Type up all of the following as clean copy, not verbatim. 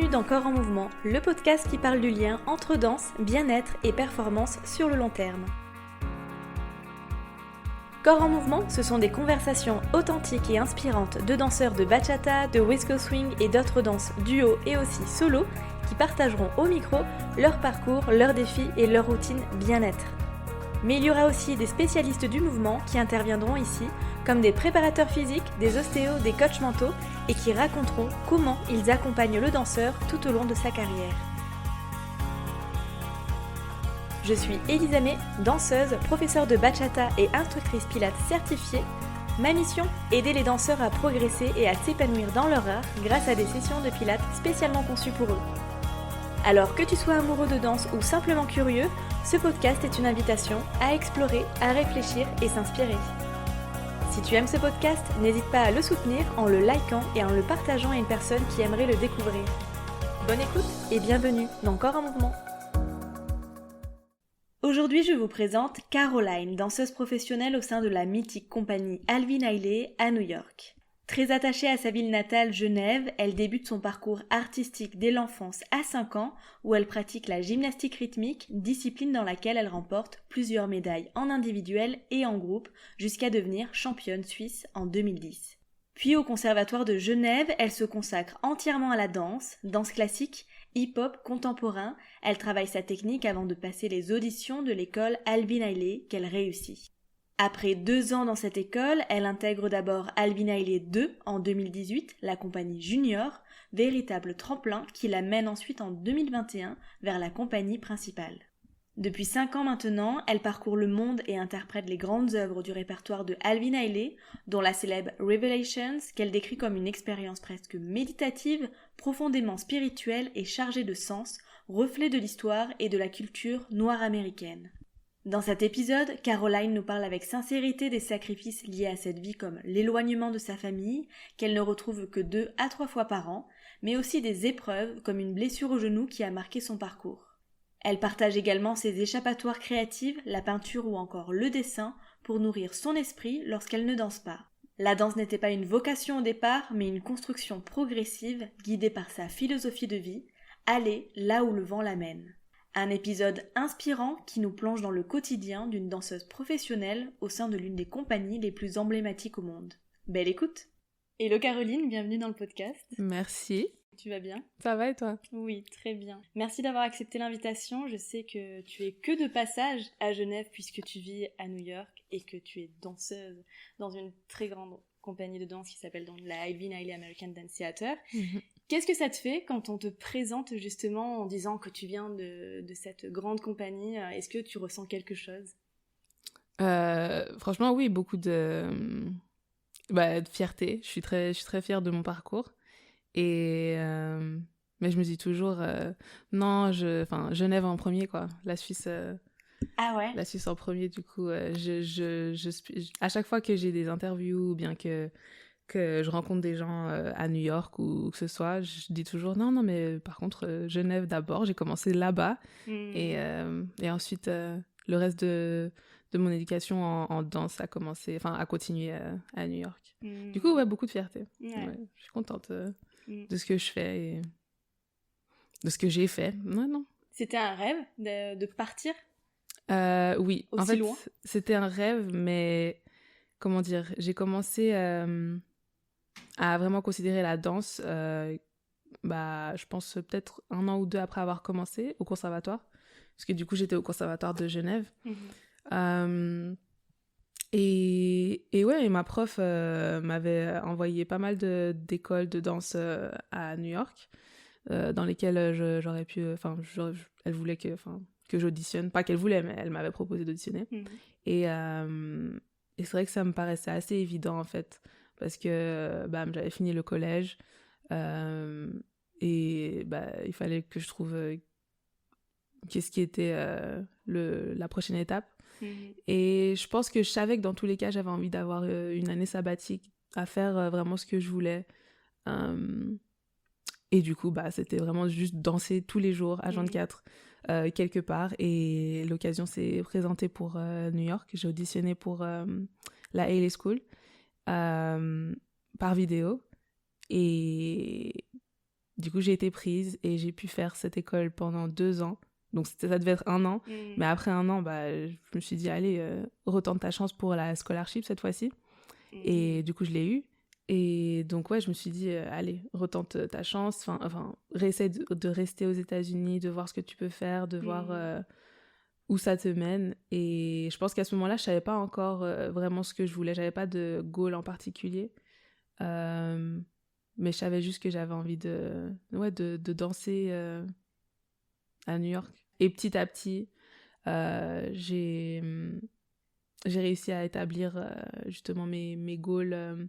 Bienvenue dans Corps en Mouvement, le podcast qui parle du lien entre danse, bien-être et performance sur le long terme. Corps en Mouvement, ce sont des conversations authentiques et inspirantes de danseurs de bachata, de West Coast Swing et d'autres danses duo et aussi solo qui partageront au micro leur parcours, leurs défis et leur routine bien-être. Mais il y aura aussi des spécialistes du mouvement qui interviendront ici, comme des préparateurs physiques, des ostéos, des coachs mentaux, et qui raconteront comment ils accompagnent le danseur tout au long de sa carrière. Je suis Elisa May, danseuse, professeure de bachata et instructrice pilates certifiée. Ma mission, aider les danseurs à progresser et à s'épanouir dans leur art grâce à des sessions de pilates spécialement conçues pour eux. Alors que tu sois amoureux de danse ou simplement curieux, ce podcast est une invitation à explorer, à réfléchir et s'inspirer. Si tu aimes ce podcast, n'hésite pas à le soutenir en le likant et en le partageant à une personne qui aimerait le découvrir. Bonne écoute et bienvenue dans Corps en Mouvement. Aujourd'hui, je vous présente Caroline, danseuse professionnelle au sein de la mythique compagnie Alvin Ailey à New York. Très attachée à sa ville natale, Genève, elle débute son parcours artistique dès l'enfance à 5 ans, où elle pratique la gymnastique rythmique, discipline dans laquelle elle remporte plusieurs médailles en individuel et en groupe, jusqu'à devenir championne suisse en 2010. Puis au Conservatoire de Genève, elle se consacre entièrement à la danse classique, hip-hop, contemporain. Elle travaille sa technique avant de passer les auditions de l'école Alvin Ailey qu'elle réussit. Après 2 ans dans cette école, elle intègre d'abord Alvin Ailey 2 en 2018, la compagnie junior, véritable tremplin qui la mène ensuite en 2021 vers la compagnie principale. Depuis 5 ans maintenant, elle parcourt le monde et interprète les grandes œuvres du répertoire de Alvin Ailey, dont la célèbre Revelations, qu'elle décrit comme une expérience presque méditative, profondément spirituelle et chargée de sens, reflet de l'histoire et de la culture noire américaine. Dans cet épisode, Caroline nous parle avec sincérité des sacrifices liés à cette vie comme l'éloignement de sa famille, qu'elle ne retrouve que 2 à 3 fois par an, mais aussi des épreuves comme une blessure au genou qui a marqué son parcours. Elle partage également ses échappatoires créatives, la peinture ou encore le dessin, pour nourrir son esprit lorsqu'elle ne danse pas. La danse n'était pas une vocation au départ, mais une construction progressive guidée par sa philosophie de vie, aller là où le vent l'amène. Un épisode inspirant qui nous plonge dans le quotidien d'une danseuse professionnelle au sein de l'une des compagnies les plus emblématiques au monde. Belle écoute! Hello Caroline, bienvenue dans le podcast. Merci. Tu vas bien? Ça va et toi? Oui, très bien. Merci d'avoir accepté l'invitation. Je sais que tu es que de passage à Genève puisque tu vis à New York et que tu es danseuse dans une très grande compagnie de danse qui s'appelle donc la Alvin Ailey American Dance Theater. Qu'est-ce que ça te fait quand on te présente justement en disant que tu viens de cette grande compagnie? Est-ce que tu ressens quelque chose? Franchement, oui, beaucoup de fierté. Je suis très fière de mon parcours. Et mais je me dis toujours, non, Genève en premier, quoi. La Suisse... Ah ouais? La Suisse en premier, du coup. À chaque fois que j'ai des interviews ou bien que je rencontre des gens à New York ou que ce soit, je dis toujours non, mais par contre, Genève d'abord, j'ai commencé là-bas. Et ensuite, le reste de mon éducation en danse a continué à New York. Du coup, ouais, beaucoup de fierté. Ouais, je suis contente de ce que je fais et de ce que j'ai fait. Ouais, non. C'était un rêve de partir? Oui, aussi en fait, loin? C'était un rêve, mais comment dire, j'ai commencé à vraiment considérer la danse, je pense peut-être 1 an ou 2 après avoir commencé au conservatoire, parce que du coup j'étais au conservatoire de Genève. Et ouais, ma prof m'avait envoyé pas mal d'écoles de danse à New York, dans lesquelles j'aurais pu, elle voulait que j'auditionne, pas qu'elle voulait, mais elle m'avait proposé d'auditionner. Et c'est vrai que ça me paraissait assez évident en fait, parce que j'avais fini le collège et il fallait que je trouve qu'est-ce qui était la prochaine étape. Et je pense que je savais que dans tous les cas j'avais envie d'avoir une année sabbatique à faire vraiment ce que je voulais, et du coup c'était vraiment juste danser tous les jours à 24 quelque part, et l'occasion s'est présentée pour New York. J'ai auditionné pour la Ailey School par vidéo, et du coup, j'ai été prise et j'ai pu faire cette école pendant 2 ans. Donc, ça devait être 1 an. Mais après 1 an, je me suis dit, allez, retente ta chance pour la scholarship cette fois-ci. Et du coup, je l'ai eu. Et donc, ouais, je me suis dit, allez, retente ta chance. Enfin réessaie de rester aux États-Unis, de voir ce que tu peux faire, de voir où ça te mène. Et je pense qu'à ce moment-là, je savais pas encore vraiment ce que je voulais. J'avais pas de goal en particulier. Mais je savais juste que j'avais envie de danser à New York. Et petit à petit, j'ai réussi à établir justement mes goals.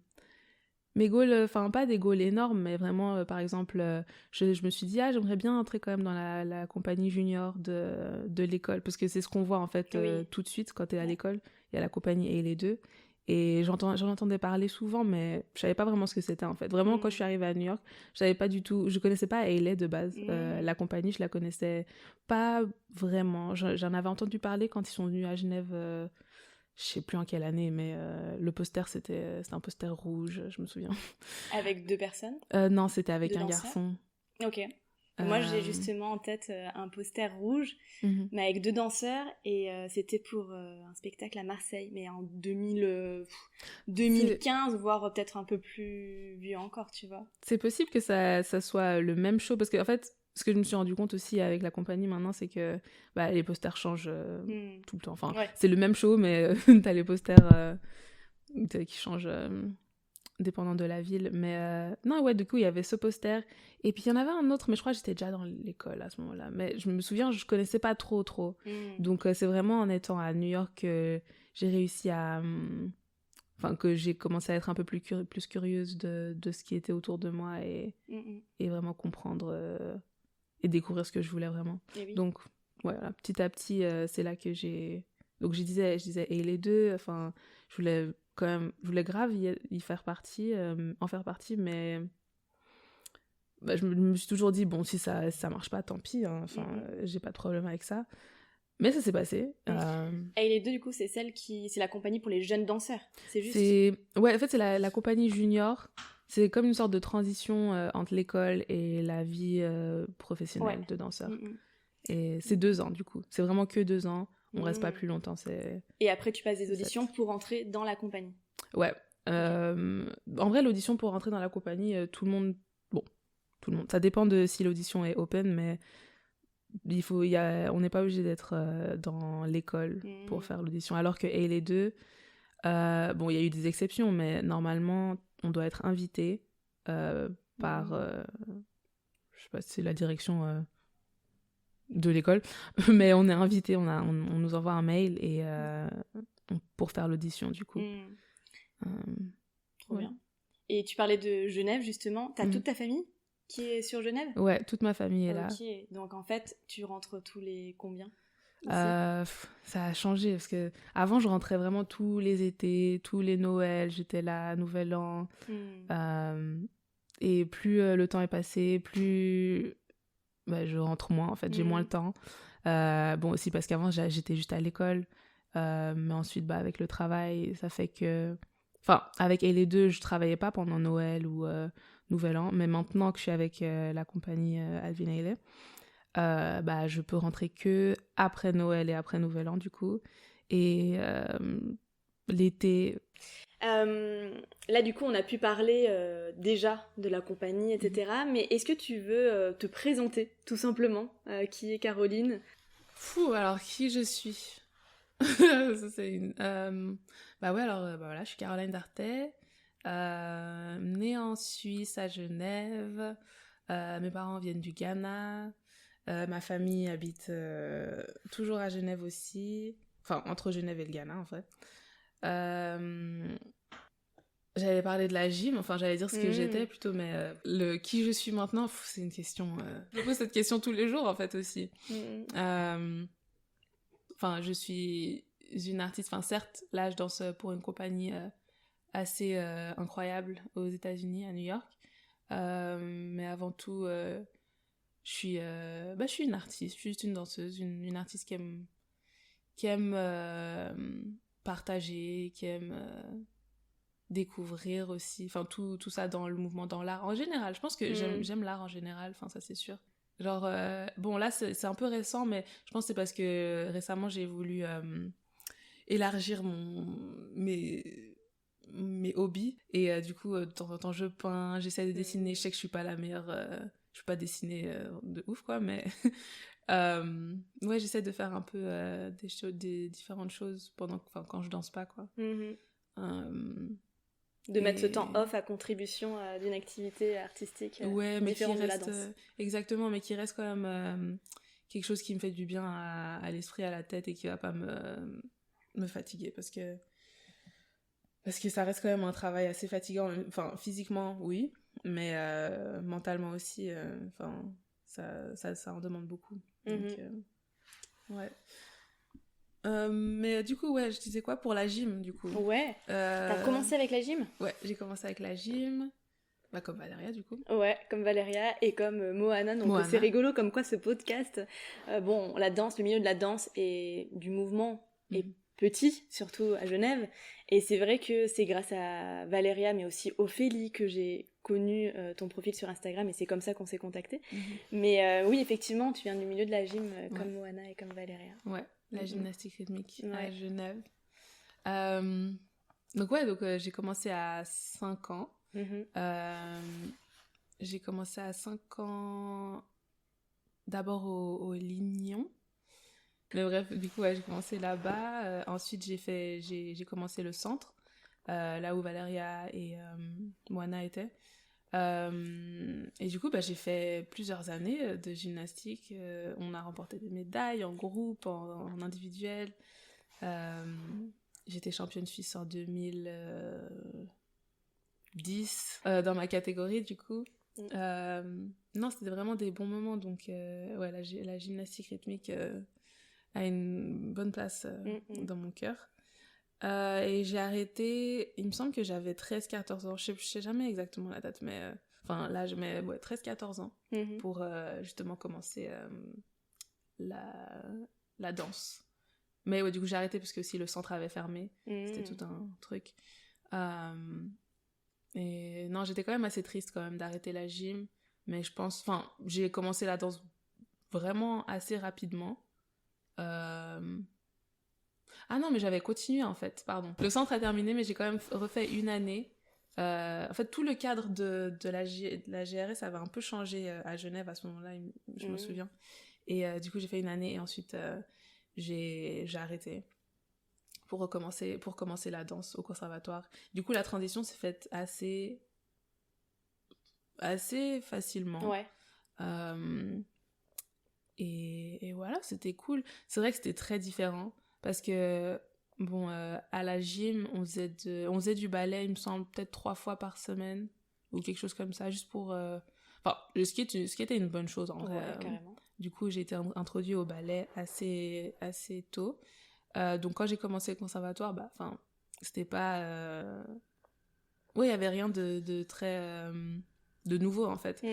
Mes goals, enfin pas des goals énormes, mais vraiment, par exemple, je me suis dit, j'aimerais bien entrer quand même dans la compagnie junior de l'école, parce que c'est ce qu'on voit en fait tout de suite quand tu es à l'école. Il y a la compagnie et les deux. Et j'en entendais parler souvent, mais je savais pas vraiment ce que c'était en fait. Vraiment, quand je suis arrivée à New York, je savais pas du tout, je connaissais pas Ailey de base. La compagnie, je la connaissais pas vraiment. J'en avais entendu parler quand ils sont venus à Genève, je sais plus en quelle année, mais le poster, c'était un poster rouge, je me souviens. Avec 2 personnes? Non, c'était avec Deux un danseurs? garçon. Ok. Moi, j'ai justement en tête un poster rouge, Mhm. mais avec 2 danseurs, et c'était pour un spectacle à Marseille, mais en 2015, voire peut-être un peu plus vieux encore, tu vois. C'est possible que ça soit le même show, parce que en fait, ce que je me suis rendu compte aussi avec la compagnie maintenant, c'est que les posters changent tout le temps. Enfin, c'est le même show, mais t'as les posters qui changent dépendant de la ville. Mais non, ouais, du coup, il y avait ce poster. Et puis, il y en avait un autre, mais je crois que j'étais déjà dans l'école à ce moment-là. Mais je me souviens, je connaissais pas trop. Donc, c'est vraiment en étant à New York que j'ai réussi à... Enfin, que j'ai commencé à être un peu plus curieuse de ce qui était autour de moi et vraiment comprendre et découvrir ce que je voulais vraiment. Oui. Donc, voilà, petit à petit, c'est là que j'ai... Donc, je disais, et les deux, enfin, je voulais grave en faire partie, mais je me suis toujours dit, bon, si ça marche pas, tant pis, hein, enfin, j'ai pas de problème avec ça. Mais ça s'est passé. Et les deux, du coup, c'est c'est la compagnie pour les jeunes danseurs, c'est juste? Ouais, en fait, c'est la compagnie junior. C'est comme une sorte de transition entre l'école et la vie professionnelle de danseur. Et c'est 2 ans, du coup. C'est vraiment que 2 ans. On reste pas plus longtemps. Et après, tu passes des auditions pour entrer dans la compagnie? Ouais. En vrai, l'audition pour rentrer dans la compagnie, tout le monde... Bon, tout le monde. Ça dépend de si l'audition est open, mais on n'est pas obligé d'être dans l'école pour faire l'audition. Alors que les deux, bon, il y a eu des exceptions, mais normalement, on doit être invité par, je sais pas si c'est la direction de l'école, mais on est invité, on nous envoie un mail et pour faire l'audition, du coup. Trop bien. Et tu parlais de Genève, justement. T'as toute ta famille qui est sur Genève? Ouais, toute ma famille est là. Ok, donc en fait, tu rentres tous les combien? Ça a changé parce que avant je rentrais vraiment tous les étés, tous les Noëls, j'étais là, Nouvel An. Et plus le temps est passé, plus je rentre moins en fait, j'ai moins le temps. Bon, aussi parce qu'avant j'étais juste à l'école, mais ensuite avec le travail, ça fait que... Enfin, avec les deux, je travaillais pas pendant Noël ou Nouvel An, mais maintenant que je suis avec la compagnie Alvin Ailey, je peux rentrer que après Noël et après Nouvel An, du coup. Et l'été... Là, du coup, on a pu parler déjà de la compagnie, etc. Mais est-ce que tu veux te présenter, tout simplement? Qui est Caroline? Alors, qui je suis? Ça, c'est une... voilà, je suis Caroline Dartet, née en Suisse, à Genève. Mes parents viennent du Ghana. Ma famille habite toujours à Genève aussi. Enfin, entre Genève et le Ghana, en fait. J'allais parler de la gym, enfin, j'allais dire ce que j'étais plutôt, mais le qui je suis maintenant, c'est une question... Je me pose cette question tous les jours, en fait, aussi. Enfin, je suis une artiste... Enfin, certes, là, je danse pour une compagnie assez incroyable aux États-Unis, à New York. Mais avant tout... je suis une artiste, je suis juste une danseuse, une artiste qui aime partager, qui aime découvrir aussi, enfin tout ça dans le mouvement, dans l'art en général. Je pense que j'aime l'art en général, enfin ça c'est sûr. Genre, bon là c'est un peu récent, mais je pense que c'est parce que récemment j'ai voulu élargir mes hobbies, et du coup de temps en temps je peins, j'essaie de dessiner. Je sais que je suis pas la meilleure, je peux pas dessiner de ouf quoi, mais ouais, j'essaie de faire un peu des différentes choses quand je danse pas quoi. De mettre ce temps off à contribution d'une activité artistique ouais, mais différente qui de la reste danse. exactement, mais qui reste quand même quelque chose qui me fait du bien à l'esprit, à la tête, et qui va pas me fatiguer, parce que ça reste quand même un travail assez fatigant, enfin physiquement oui, mais mentalement aussi, enfin ça en demande beaucoup. Donc ouais. Mais du coup, ouais, je disais quoi pour la gym, du coup? Ouais. T'as commencé avec la gym? Ouais, j'ai commencé avec la gym, bah, comme Valéria, du coup. Ouais, comme Valéria et comme Moana. Donc Moana. c'est rigolo comme quoi ce podcast, bon, la danse, le milieu de la danse et du mouvement est petit, surtout à Genève. Et c'est vrai que c'est grâce à Valéria, mais aussi Ophélie, que j'ai connu ton profil sur Instagram, et c'est comme ça qu'on s'est contactés. Mais oui, effectivement, tu viens du milieu de la gym comme Moana et comme Valéria. Ouais, la gymnastique rythmique à Ouais. Genève. Donc ouais, j'ai commencé à 5 ans. J'ai commencé à 5 ans d'abord au Lignon. Mais bref, du coup, ouais, j'ai commencé là-bas. Ensuite, j'ai commencé le centre, là où Valéria et Moana étaient. Et du coup, bah, j'ai fait plusieurs années de gymnastique. On a remporté des médailles en groupe, en individuel. J'étais championne suisse en 2010 dans ma catégorie, du coup. Non, c'était vraiment des bons moments. Donc, ouais, la gymnastique rythmique a une bonne place dans mon cœur. Et j'ai arrêté, il me semble que j'avais 13-14 ans. Je sais jamais exactement la date, mais enfin l'âge, mais ouais, 13-14 ans pour justement commencer la danse. Mais ouais, du coup, j'ai arrêté parce que aussi le centre avait fermé. C'était tout un truc. Et non, j'étais quand même assez triste quand même d'arrêter la gym. Mais je pense... Enfin, j'ai commencé la danse vraiment assez rapidement. Ah non, mais j'avais continué en fait, pardon. Le centre a terminé, mais j'ai quand même refait une année. En fait, tout le cadre de la GRS avait un peu changé à Genève à ce moment-là, je me souviens. Et du coup, j'ai fait une année, et ensuite j'ai arrêté pour commencer la danse au conservatoire. Du coup, la transition s'est faite assez facilement. Ouais. Et voilà, c'était cool. C'est vrai que c'était très différent parce que, bon, à la gym, on faisait du ballet, il me semble, peut-être 3 fois par semaine ou quelque chose comme ça, juste pour... Enfin, ce qui était une bonne chose en vrai. Ouais, carrément. Du coup, j'ai été introduite au ballet assez tôt. Donc, quand j'ai commencé le conservatoire, bah, enfin, c'était pas... Ouais, il y avait rien de très... de nouveau en fait.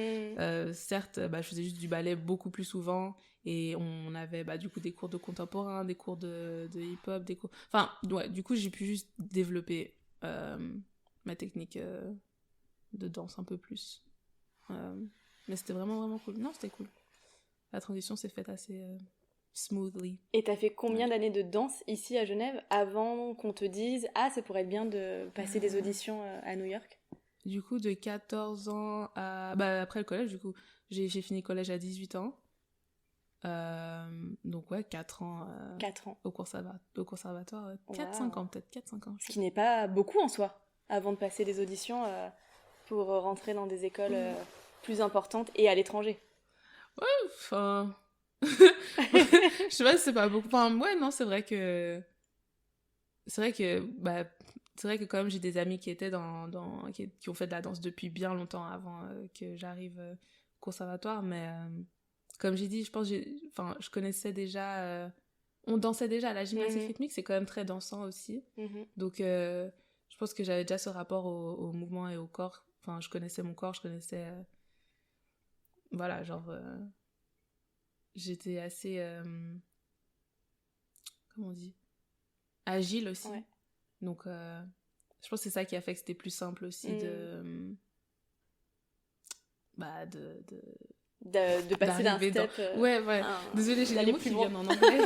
Certes, bah, je faisais juste du ballet beaucoup plus souvent, et on avait bah, du coup des cours de contemporain, des cours de hip-hop, des cours... Enfin, ouais, du coup j'ai pu juste développer ma technique de danse un peu plus. Mais c'était vraiment vraiment cool. Non, c'était cool. La transition s'est faite assez smoothly. Et t'as fait combien d'années de danse ici à Genève avant qu'on te dise « Ah, ça pourrait être bien de passer des auditions à New York ?» Du coup, de 14 ans à... Bah, après le collège, du coup, j'ai fini le collège à 18 ans. Donc ouais, 4 ans, 4 ans. au conservatoire. 4-5 ans peut-être, 4-5 ans. Ce qui n'est pas beaucoup en soi, avant de passer des auditions pour rentrer dans des écoles plus importantes et à l'étranger. Ouais, enfin... Je sais pas si c'est pas beaucoup. Enfin, ouais, non, c'est vrai que... Bah, c'est vrai que quand même j'ai des amis qui étaient qui ont fait de la danse depuis bien longtemps avant que j'arrive au conservatoire, mais comme j'ai dit, je pense je connaissais déjà, on dansait déjà à la gymnastique rythmique, c'est quand même très dansant aussi. Donc je pense que j'avais déjà ce rapport au mouvement et au corps. Enfin, je connaissais mon corps, je connaissais voilà, genre j'étais assez comment on dit, agile aussi. Ouais. Donc je pense que c'est ça qui a fait que c'était plus simple aussi de passer d'un step ouais. Désolée, j'ai des mots qui viennent en anglais.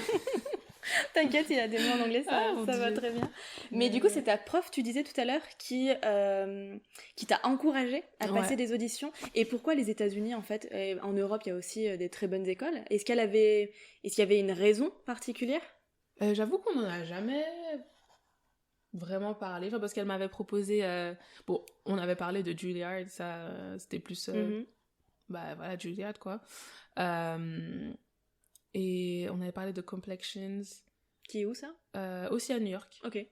T'inquiète, il y a des mots en anglais, ça va très bien. Mais du coup, c'est ta prof, tu disais tout à l'heure, qui t'a encouragé à passer des auditions. Et pourquoi les États-Unis, en fait? En Europe, il y a aussi des très bonnes écoles. Est-ce qu'il y avait une raison particulière? J'avoue qu'on n'en a jamais vraiment parlé, parce qu'elle m'avait proposé... Bon, on avait parlé de Juilliard, ça, c'était plus... voilà, Juilliard, quoi. Et on avait parlé de Complexions. Qui est où, ça? Aussi à New York. Ok.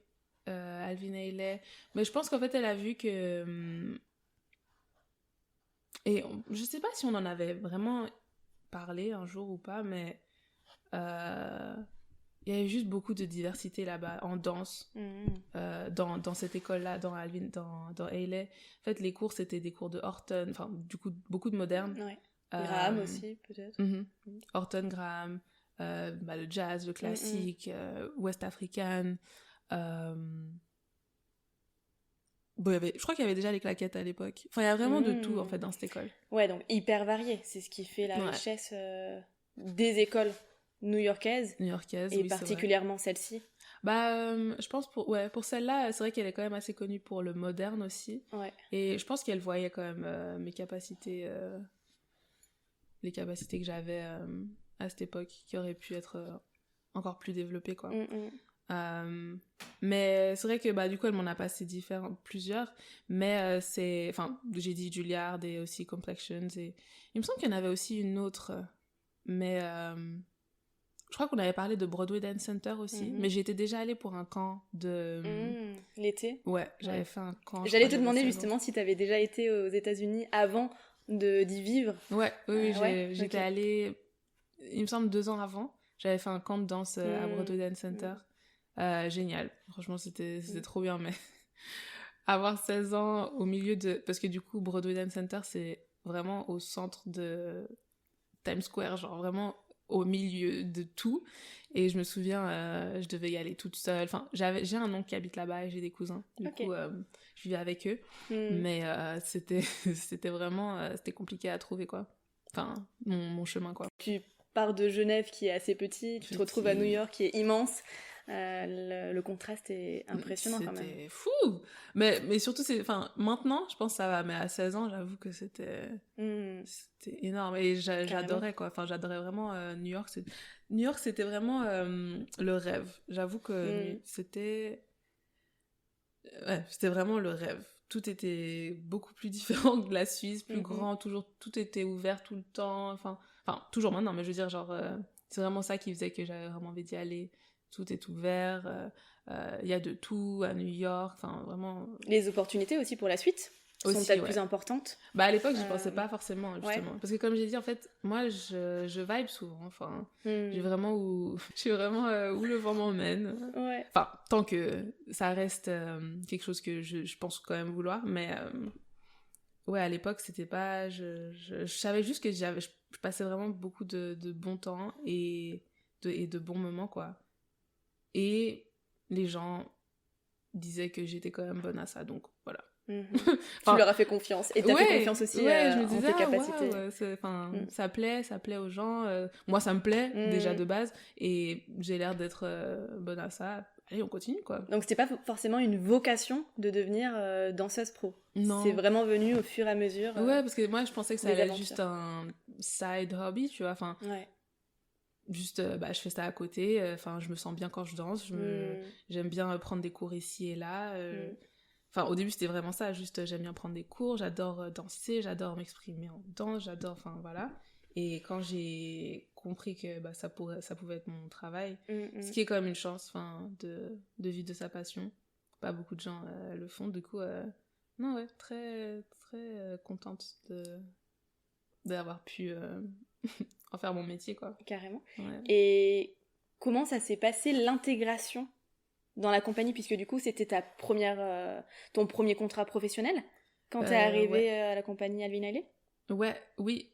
Alvin Ailey. Mais je pense qu'en fait, elle a vu que... je sais pas si on en avait vraiment parlé un jour ou pas, mais... il y avait juste beaucoup de diversité là-bas, en danse, dans cette école-là, dans Ailey. En fait, les cours, c'était des cours de Horton, enfin, du coup, beaucoup de modernes. Ouais. Graham aussi, peut-être. Horton, Graham, le jazz, le classique, West African. Je crois qu'il y avait déjà les claquettes à l'époque. Enfin, il y a vraiment de tout, en fait, dans cette école. Ouais, donc hyper varié. C'est ce qui fait la richesse des écoles new-yorkaises, et oui, particulièrement celle-ci. Je pense pour celle-là, c'est vrai qu'elle est quand même assez connue pour le moderne aussi. Ouais. Et je pense qu'elle voyait quand même mes capacités, les capacités que j'avais à cette époque, qui auraient pu être encore plus développées, quoi. Mais c'est vrai que du coup elle m'en a passé plusieurs, mais j'ai dit Juilliard et aussi Complexions, et il me semble qu'il y en avait aussi une autre, mais je crois qu'on avait parlé de Broadway Dance Center aussi, mais j'étais déjà allée pour un camp de... L'été? Ouais, j'avais fait un camp. J'allais te demander justement si t'avais déjà été aux États-Unis avant d'y vivre. Oui, j'étais allée, il me semble 2 ans avant, j'avais fait un camp de danse à Broadway Dance Center. Génial, franchement c'était trop bien, mais avoir 16 ans au milieu de... Parce que du coup, Broadway Dance Center, c'est vraiment au centre de Times Square, genre vraiment au milieu de tout. Et je me souviens, je devais y aller toute seule. Enfin, j'ai un oncle qui habite là-bas et j'ai des cousins. Du coup, je vivais avec eux. Mais c'était vraiment... c'était compliqué à trouver, quoi. Enfin, mon chemin, quoi. Tu pars de Genève, qui est assez petit. Tu te retrouves à New York, qui est immense. Le contraste est impressionnant quand même. C'était fou! Mais surtout, maintenant, je pense que ça va. Mais à 16 ans, j'avoue que c'était énorme. Et j'adorais, quoi. Enfin, j'adorais vraiment New York. New York, c'était vraiment le rêve. J'avoue que c'était vraiment le rêve. Tout était beaucoup plus différent que la Suisse, plus grand, toujours, tout était ouvert tout le temps. Enfin, toujours maintenant, mais je veux dire, genre, c'est vraiment ça qui faisait que j'avais vraiment envie d'y aller. Tout est ouvert, y a de tout à New York, enfin vraiment... Les opportunités aussi pour la suite sont peut-être plus importantes. À l'époque, j'y pensais pas forcément, justement. Parce que comme j'ai dit, en fait, moi, je vibe souvent, enfin, j'ai vraiment où le vent m'emmène. Ouais. Enfin, tant que ça reste quelque chose que je pense quand même vouloir, mais... à l'époque, c'était pas... Je savais juste que je passais vraiment beaucoup de bons temps et de bons moments, quoi. Et les gens disaient que j'étais quand même bonne à ça, donc voilà. Tu leur as fait confiance. Et t'as fait confiance aussi je me disais, en tes capacités. Ça plaît aux gens. Moi, ça me plaît déjà de base. Et j'ai l'air d'être bonne à ça. Allez, on continue, quoi. Donc, c'était pas forcément une vocation de devenir danseuse pro. Non. C'est vraiment venu au fur et à mesure. Parce que moi, je pensais que ça allait être juste un side hobby, tu vois. Enfin, juste je fais ça à côté, je me sens bien quand je danse, j'aime bien prendre des cours ici et là, au début c'était vraiment ça, juste j'aime bien prendre des cours, j'adore danser, j'adore m'exprimer en danse, voilà. Et quand j'ai compris que ça pouvait être mon travail, ce qui est quand même une chance, de vivre de sa passion, pas beaucoup de gens le font, du coup très très contente d'avoir pu en faire mon métier, quoi. Carrément. Et comment ça s'est passé, l'intégration dans la compagnie, puisque du coup c'était ton premier contrat professionnel quand t'es arrivée à la compagnie Alvin Ailey? Oui.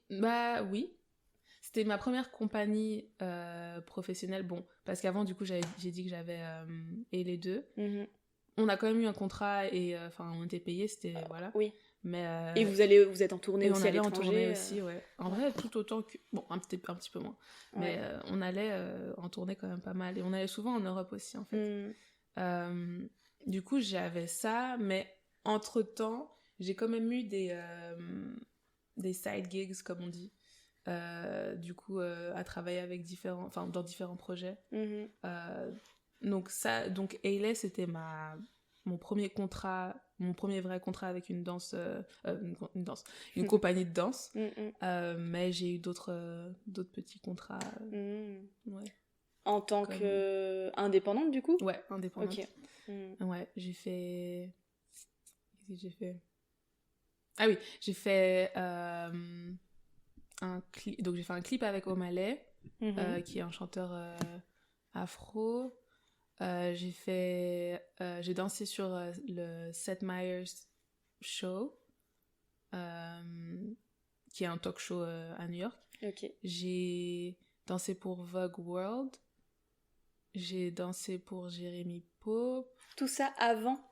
C'était ma première compagnie professionnelle, parce qu'avant du coup j'ai dit que j'avais et les deux. on a quand même eu un contrat et on était payé, c'était voilà. Oui. Mais et vous êtes en tournée aussi à l'étranger. En tournée aussi, ouais. En vrai, tout autant que bon, un petit peu moins. Mais on allait en tournée quand même pas mal et on allait souvent en Europe aussi en fait. Du coup, j'avais ça, mais entre-temps, j'ai quand même eu des side gigs comme on dit. Du coup, à travailler avec dans différents projets. Donc Ailey, c'était mon premier vrai contrat avec une compagnie de danse. Mais j'ai eu d'autres petits contrats. Ouais. En tant qu'indépendante, du coup? Ouais, indépendante. Ok. Ouais, j'ai fait... Qu'est-ce que j'ai fait? Ah oui, j'ai fait un clip. Donc j'ai fait un clip avec O'Malley, qui est un chanteur afro. J'ai dansé sur le Seth Meyers Show, qui est un talk show à New York. Ok. J'ai dansé pour Vogue World. J'ai dansé pour Jeremy Pope. Tout ça avant?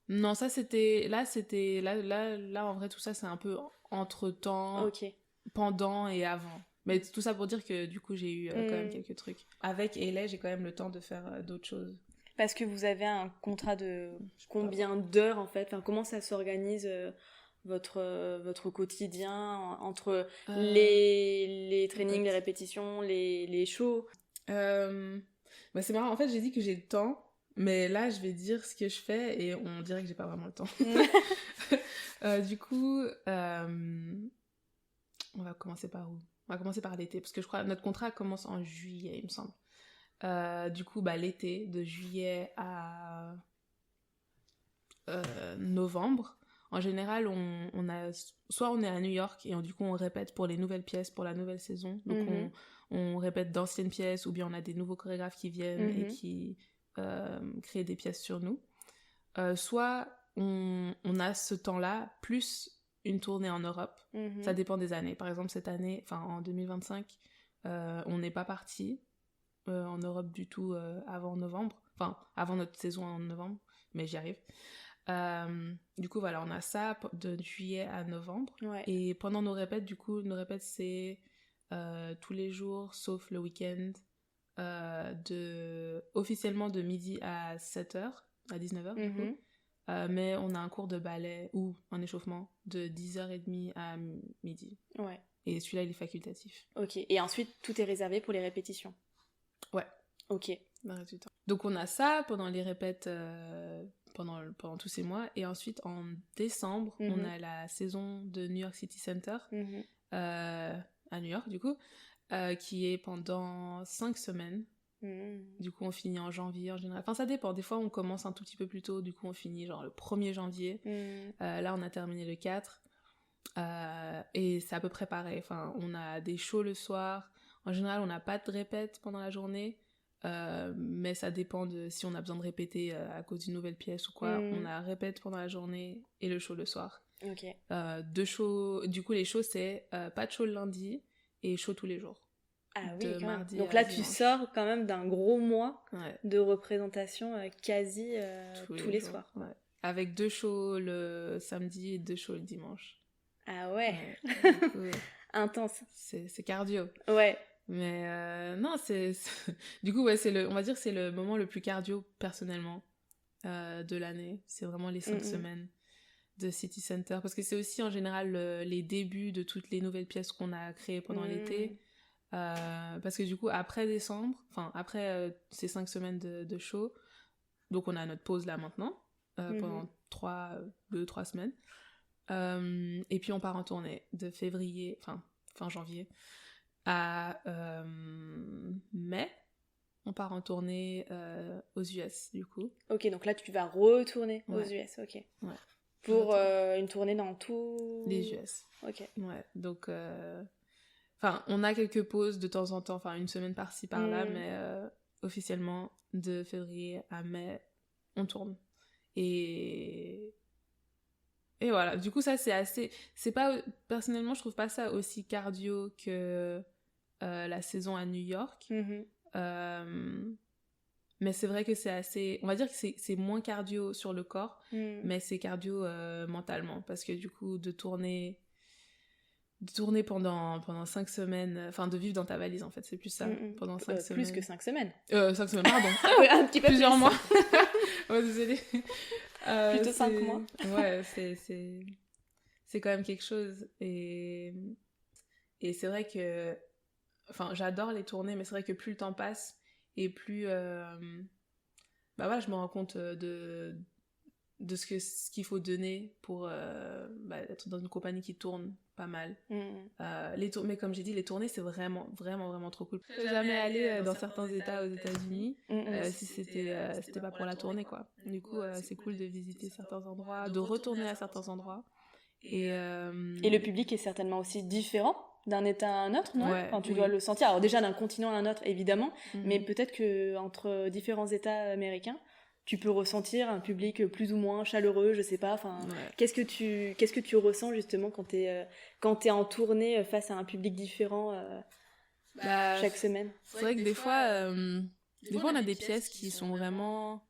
Non, ça là en vrai tout ça c'est un peu entre-temps, pendant et avant. Mais tout ça pour dire que du coup j'ai eu quand même quelques trucs. Avec Ailey, j'ai quand même le temps de faire d'autres choses. Parce que vous avez un contrat de combien d'heures en fait? Enfin, comment ça s'organise votre quotidien entre les trainings, les répétitions, les shows? Bah c'est marrant, en fait j'ai dit que j'ai le temps, mais là je vais dire ce que je fais et on dirait que j'ai pas vraiment le temps. Du coup, on va commencer par où? On va commencer par l'été, parce que je crois que notre contrat commence en juillet, il me semble. Du coup, l'été, de juillet à novembre, en général, soit on est à New York et du coup on répète pour les nouvelles pièces, pour la nouvelle saison. Donc on répète d'anciennes pièces ou bien on a des nouveaux chorégraphes qui viennent et qui créent des pièces sur nous. Soit on a ce temps-là plus une tournée en Europe. Ça dépend des années. Par exemple, cette année, en 2025, on n'est pas parti en Europe du tout avant novembre. Enfin, avant notre saison en novembre, mais j'y arrive. Du coup, voilà, on a ça de juillet à novembre. Ouais. Et pendant nos répètes, c'est tous les jours, sauf le week-end, officiellement de midi à 7h, à 19h, du coup. Mais on a un cours de ballet ou un échauffement de 10h30 à midi. Ouais. Et celui-là, il est facultatif. Ok. Et ensuite, tout est réservé pour les répétitions? Ouais. Ok. Donc on a ça pendant les répètes, pendant tous ces mois. Et ensuite, en décembre, on a la saison de New York City Center, à New York, du coup, qui est pendant 5 semaines. Du coup, on finit en janvier en général. Enfin, ça dépend. Des fois, on commence un tout petit peu plus tôt. Du coup, on finit genre le 1er janvier. Là, on a terminé le 4. Et c'est à peu près pareil. Enfin, on a des shows le soir. En général, on n'a pas de répète pendant la journée. Mais ça dépend de si on a besoin de répéter à cause d'une nouvelle pièce ou quoi. On a répète pendant la journée et le show le soir. Ok. 2 shows. Du coup, les shows, c'est pas de show le lundi et show tous les jours. Ah oui, quand même. Donc là, tu sors quand même d'un gros mois de représentation quasi tous les soirs. Ouais. Avec 2 shows le samedi et 2 shows le dimanche. Ah ouais, coup, intense. C'est cardio. Ouais. Mais non, du coup, ouais, on va dire que c'est le moment le plus cardio personnellement de l'année. C'est vraiment les 5 semaines de City Center. Parce que c'est aussi en général les débuts de toutes les nouvelles pièces qu'on a créées pendant l'été. Parce que du coup, après décembre, après ces 5 semaines de show, donc on a notre pause là maintenant, pendant 2-3 semaines. Et puis on part en tournée de février, fin janvier, à mai. On part en tournée aux US, du coup. Ok, donc là tu vas retourner aux US, ok. Ouais. Pour une tournée dans tous les US. Ok. Ouais, donc... on a quelques pauses de temps en temps, une semaine par-ci, par-là, mais officiellement, de février à mai, on tourne. Et voilà, du coup, ça, c'est assez... Personnellement, je trouve pas ça aussi cardio que la saison à New York. Mais c'est vrai que c'est assez... On va dire que c'est moins cardio sur le corps, mais c'est cardio mentalement. Parce que du coup, de tourner pendant 5 semaines, enfin de vivre dans ta valise en fait, c'est plus ça, pendant 5 semaines. Plus que 5 semaines. 5 semaines, pardon. Ouais, un petit peu Plusieurs plus. mois. Ouais, désolée. Plutôt 5 mois. Ouais, c'est quand même quelque chose. Et c'est vrai que... Enfin, j'adore les tournées, mais c'est vrai que plus le temps passe, et plus... Bah voilà, je me rends compte de ce qu'il faut donner pour être dans une compagnie qui tourne pas mal. Mais comme j'ai dit, les tournées, c'est vraiment, vraiment, vraiment trop cool. Je serais jamais allée dans certains États aux États-Unis si c'était pas pour la tournée, quoi. Du coup, c'est cool de visiter certains endroits, de retourner à certains endroits. Et le public est certainement aussi différent d'un état à un autre, non? Ouais, Enfin, tu oui. dois le sentir. Alors déjà, d'un continent à un autre, évidemment, mais peut-être qu'entre différents États américains, tu peux ressentir un public plus ou moins chaleureux, je sais pas. Enfin, qu'est-ce que tu ressens justement quand t'es en tournée face à un public différent chaque semaine? C'est vrai que des fois, on a des pièces qui sont vraiment...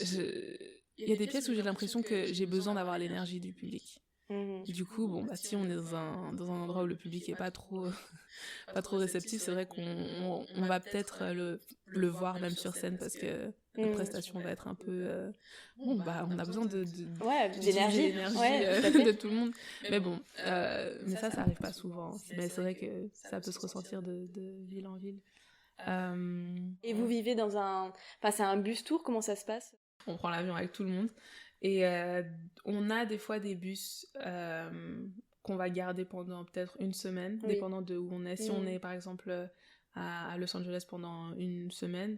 Il y a des pièces où j'ai l'impression que j'ai besoin d'avoir l'énergie du public. Du coup, bon, si on est dans un endroit où le public est pas trop réceptif, c'est vrai qu'on va peut-être le voir même sur scène parce que la prestation va être un peu... on a besoin d'énergie de tout le monde. Mais bon, mais ça arrive pas souvent. Mais c'est vrai que ça peut se ressentir de ville en ville. Et vous vivez dans c'est un bus tour, comment ça se passe? On prend l'avion avec tout le monde. Et on a des fois des bus qu'on va garder pendant peut-être une semaine, dépendant de où on est. Si on est par exemple à Los Angeles pendant une semaine,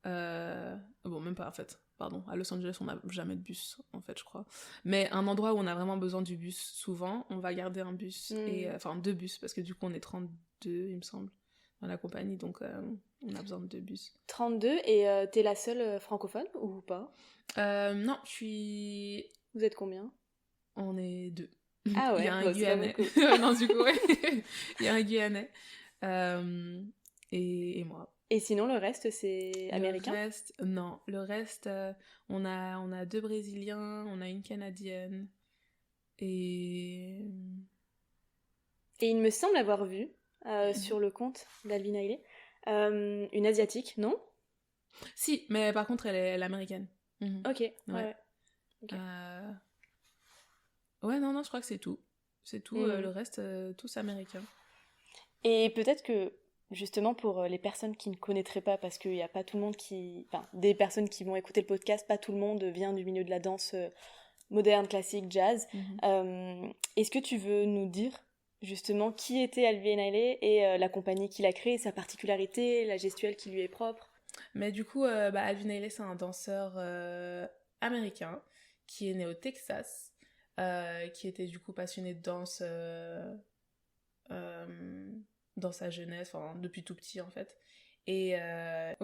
même pas en fait, pardon, à Los Angeles on n'a jamais de bus en fait je crois. Mais un endroit où on a vraiment besoin du bus souvent, on va garder un bus, enfin 2 bus, parce que du coup on est 32 il me semble dans la compagnie, donc on a besoin de 2 bus. 32, et t'es la seule francophone ou pas? Non, je suis... Vous êtes combien? On est 2. Ah ouais, il y a un Guyanais. Non, du coup, ouais. Il y a un Guyanais. Et moi. Et sinon, le reste, c'est américain? Le reste, on a 2 Brésiliens, on a une Canadienne. Et il me semble avoir vu, sur le compte d'Alvin Ailey, une Asiatique, non? Si, mais par contre, elle est américaine. Ok, ouais. Okay. Ouais, non, je crois que c'est tout. C'est tout, le reste, tous américains. Et peut-être que, justement, pour les personnes qui ne connaîtraient pas, parce qu'il n'y a pas tout le monde des personnes qui vont écouter le podcast, pas tout le monde vient du milieu de la danse moderne, classique, jazz. Est-ce que tu veux nous dire, justement, qui était Alvin Ailey et la compagnie qu'il a créée, sa particularité, la gestuelle qui lui est propre? Mais du coup, Alvin Ailey, c'est un danseur américain qui est né au Texas, qui était du coup passionné de danse dans sa jeunesse, depuis tout petit en fait. Et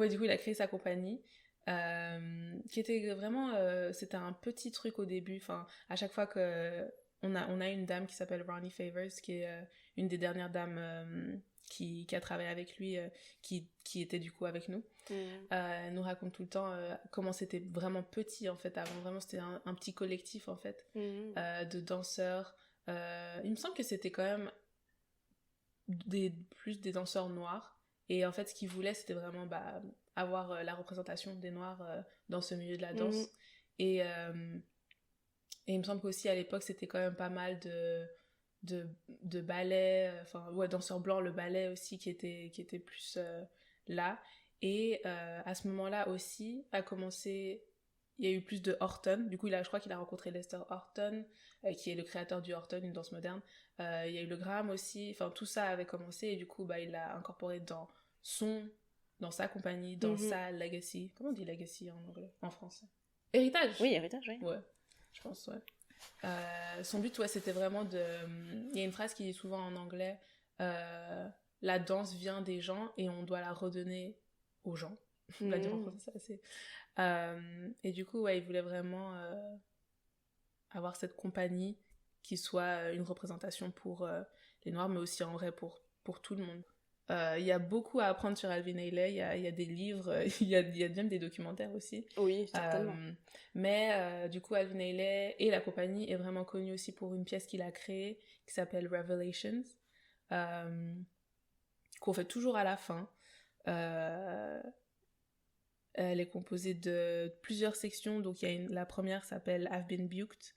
du coup il a créé sa compagnie qui était vraiment... c'était un petit truc au début, à chaque fois que... On a une dame qui s'appelle Ronnie Favors, qui est une des dernières dames qui a travaillé avec lui, qui était du coup avec nous. Elle nous raconte tout le temps comment c'était vraiment petit en fait avant. Vraiment c'était un petit collectif en fait de danseurs. Il me semble que c'était quand même plus des danseurs noirs, et en fait ce qu'ils voulaient c'était vraiment avoir la représentation des noirs dans ce milieu de la danse. Et il me semble qu'aussi à l'époque c'était quand même pas mal de ballet, danseurs blancs, le ballet aussi qui était plus là. Et à ce moment-là aussi a commencé, il y a eu plus de Horton. Du coup je crois qu'il a rencontré Lester Horton, qui est le créateur du Horton, une danse moderne. Il y a eu le Graham aussi, tout ça avait commencé, et du coup il l'a incorporé dans sa compagnie, dans sa legacy. Comment on dit legacy en anglais, en français? Héritage. Oui, héritage, oui. Ouais, je pense, ouais. Son but, c'était vraiment de... Il y a une phrase qui est souvent en anglais, la danse vient des gens et on doit la redonner aux gens. On va dire en français, c'est assez... et du coup, il voulait vraiment avoir cette compagnie qui soit une représentation pour les Noirs, mais aussi en vrai pour tout le monde. Il y a beaucoup à apprendre sur Alvin Ailey. Il y a des livres, il y a même des documentaires aussi. Oui, certainement. Mais du coup, Alvin Ailey et la compagnie est vraiment connue aussi pour une pièce qu'il a créée qui s'appelle Revelations, qu'on fait toujours à la fin. Elle est composée de plusieurs sections. Donc, la première s'appelle I've Been Buked.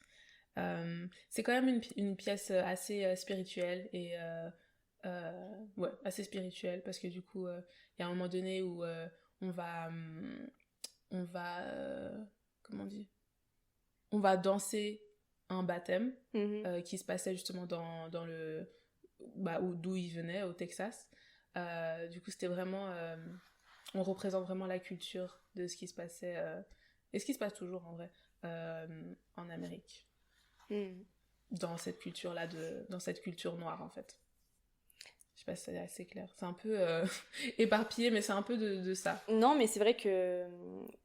C'est quand même une pièce assez spirituelle et ouais, assez spirituelle parce que du coup, il y a un moment donné où on va comment on dit, on va danser un baptême qui se passait justement dans le d'où il venait, au Texas. Du coup, c'était vraiment on représente vraiment la culture de ce qui se passait et ce qui se passe toujours en vrai en Amérique. Dans cette culture-là, dans cette culture noire, en fait. Je sais pas si c'est assez clair. C'est un peu éparpillé, mais c'est un peu de ça. Non, mais c'est vrai que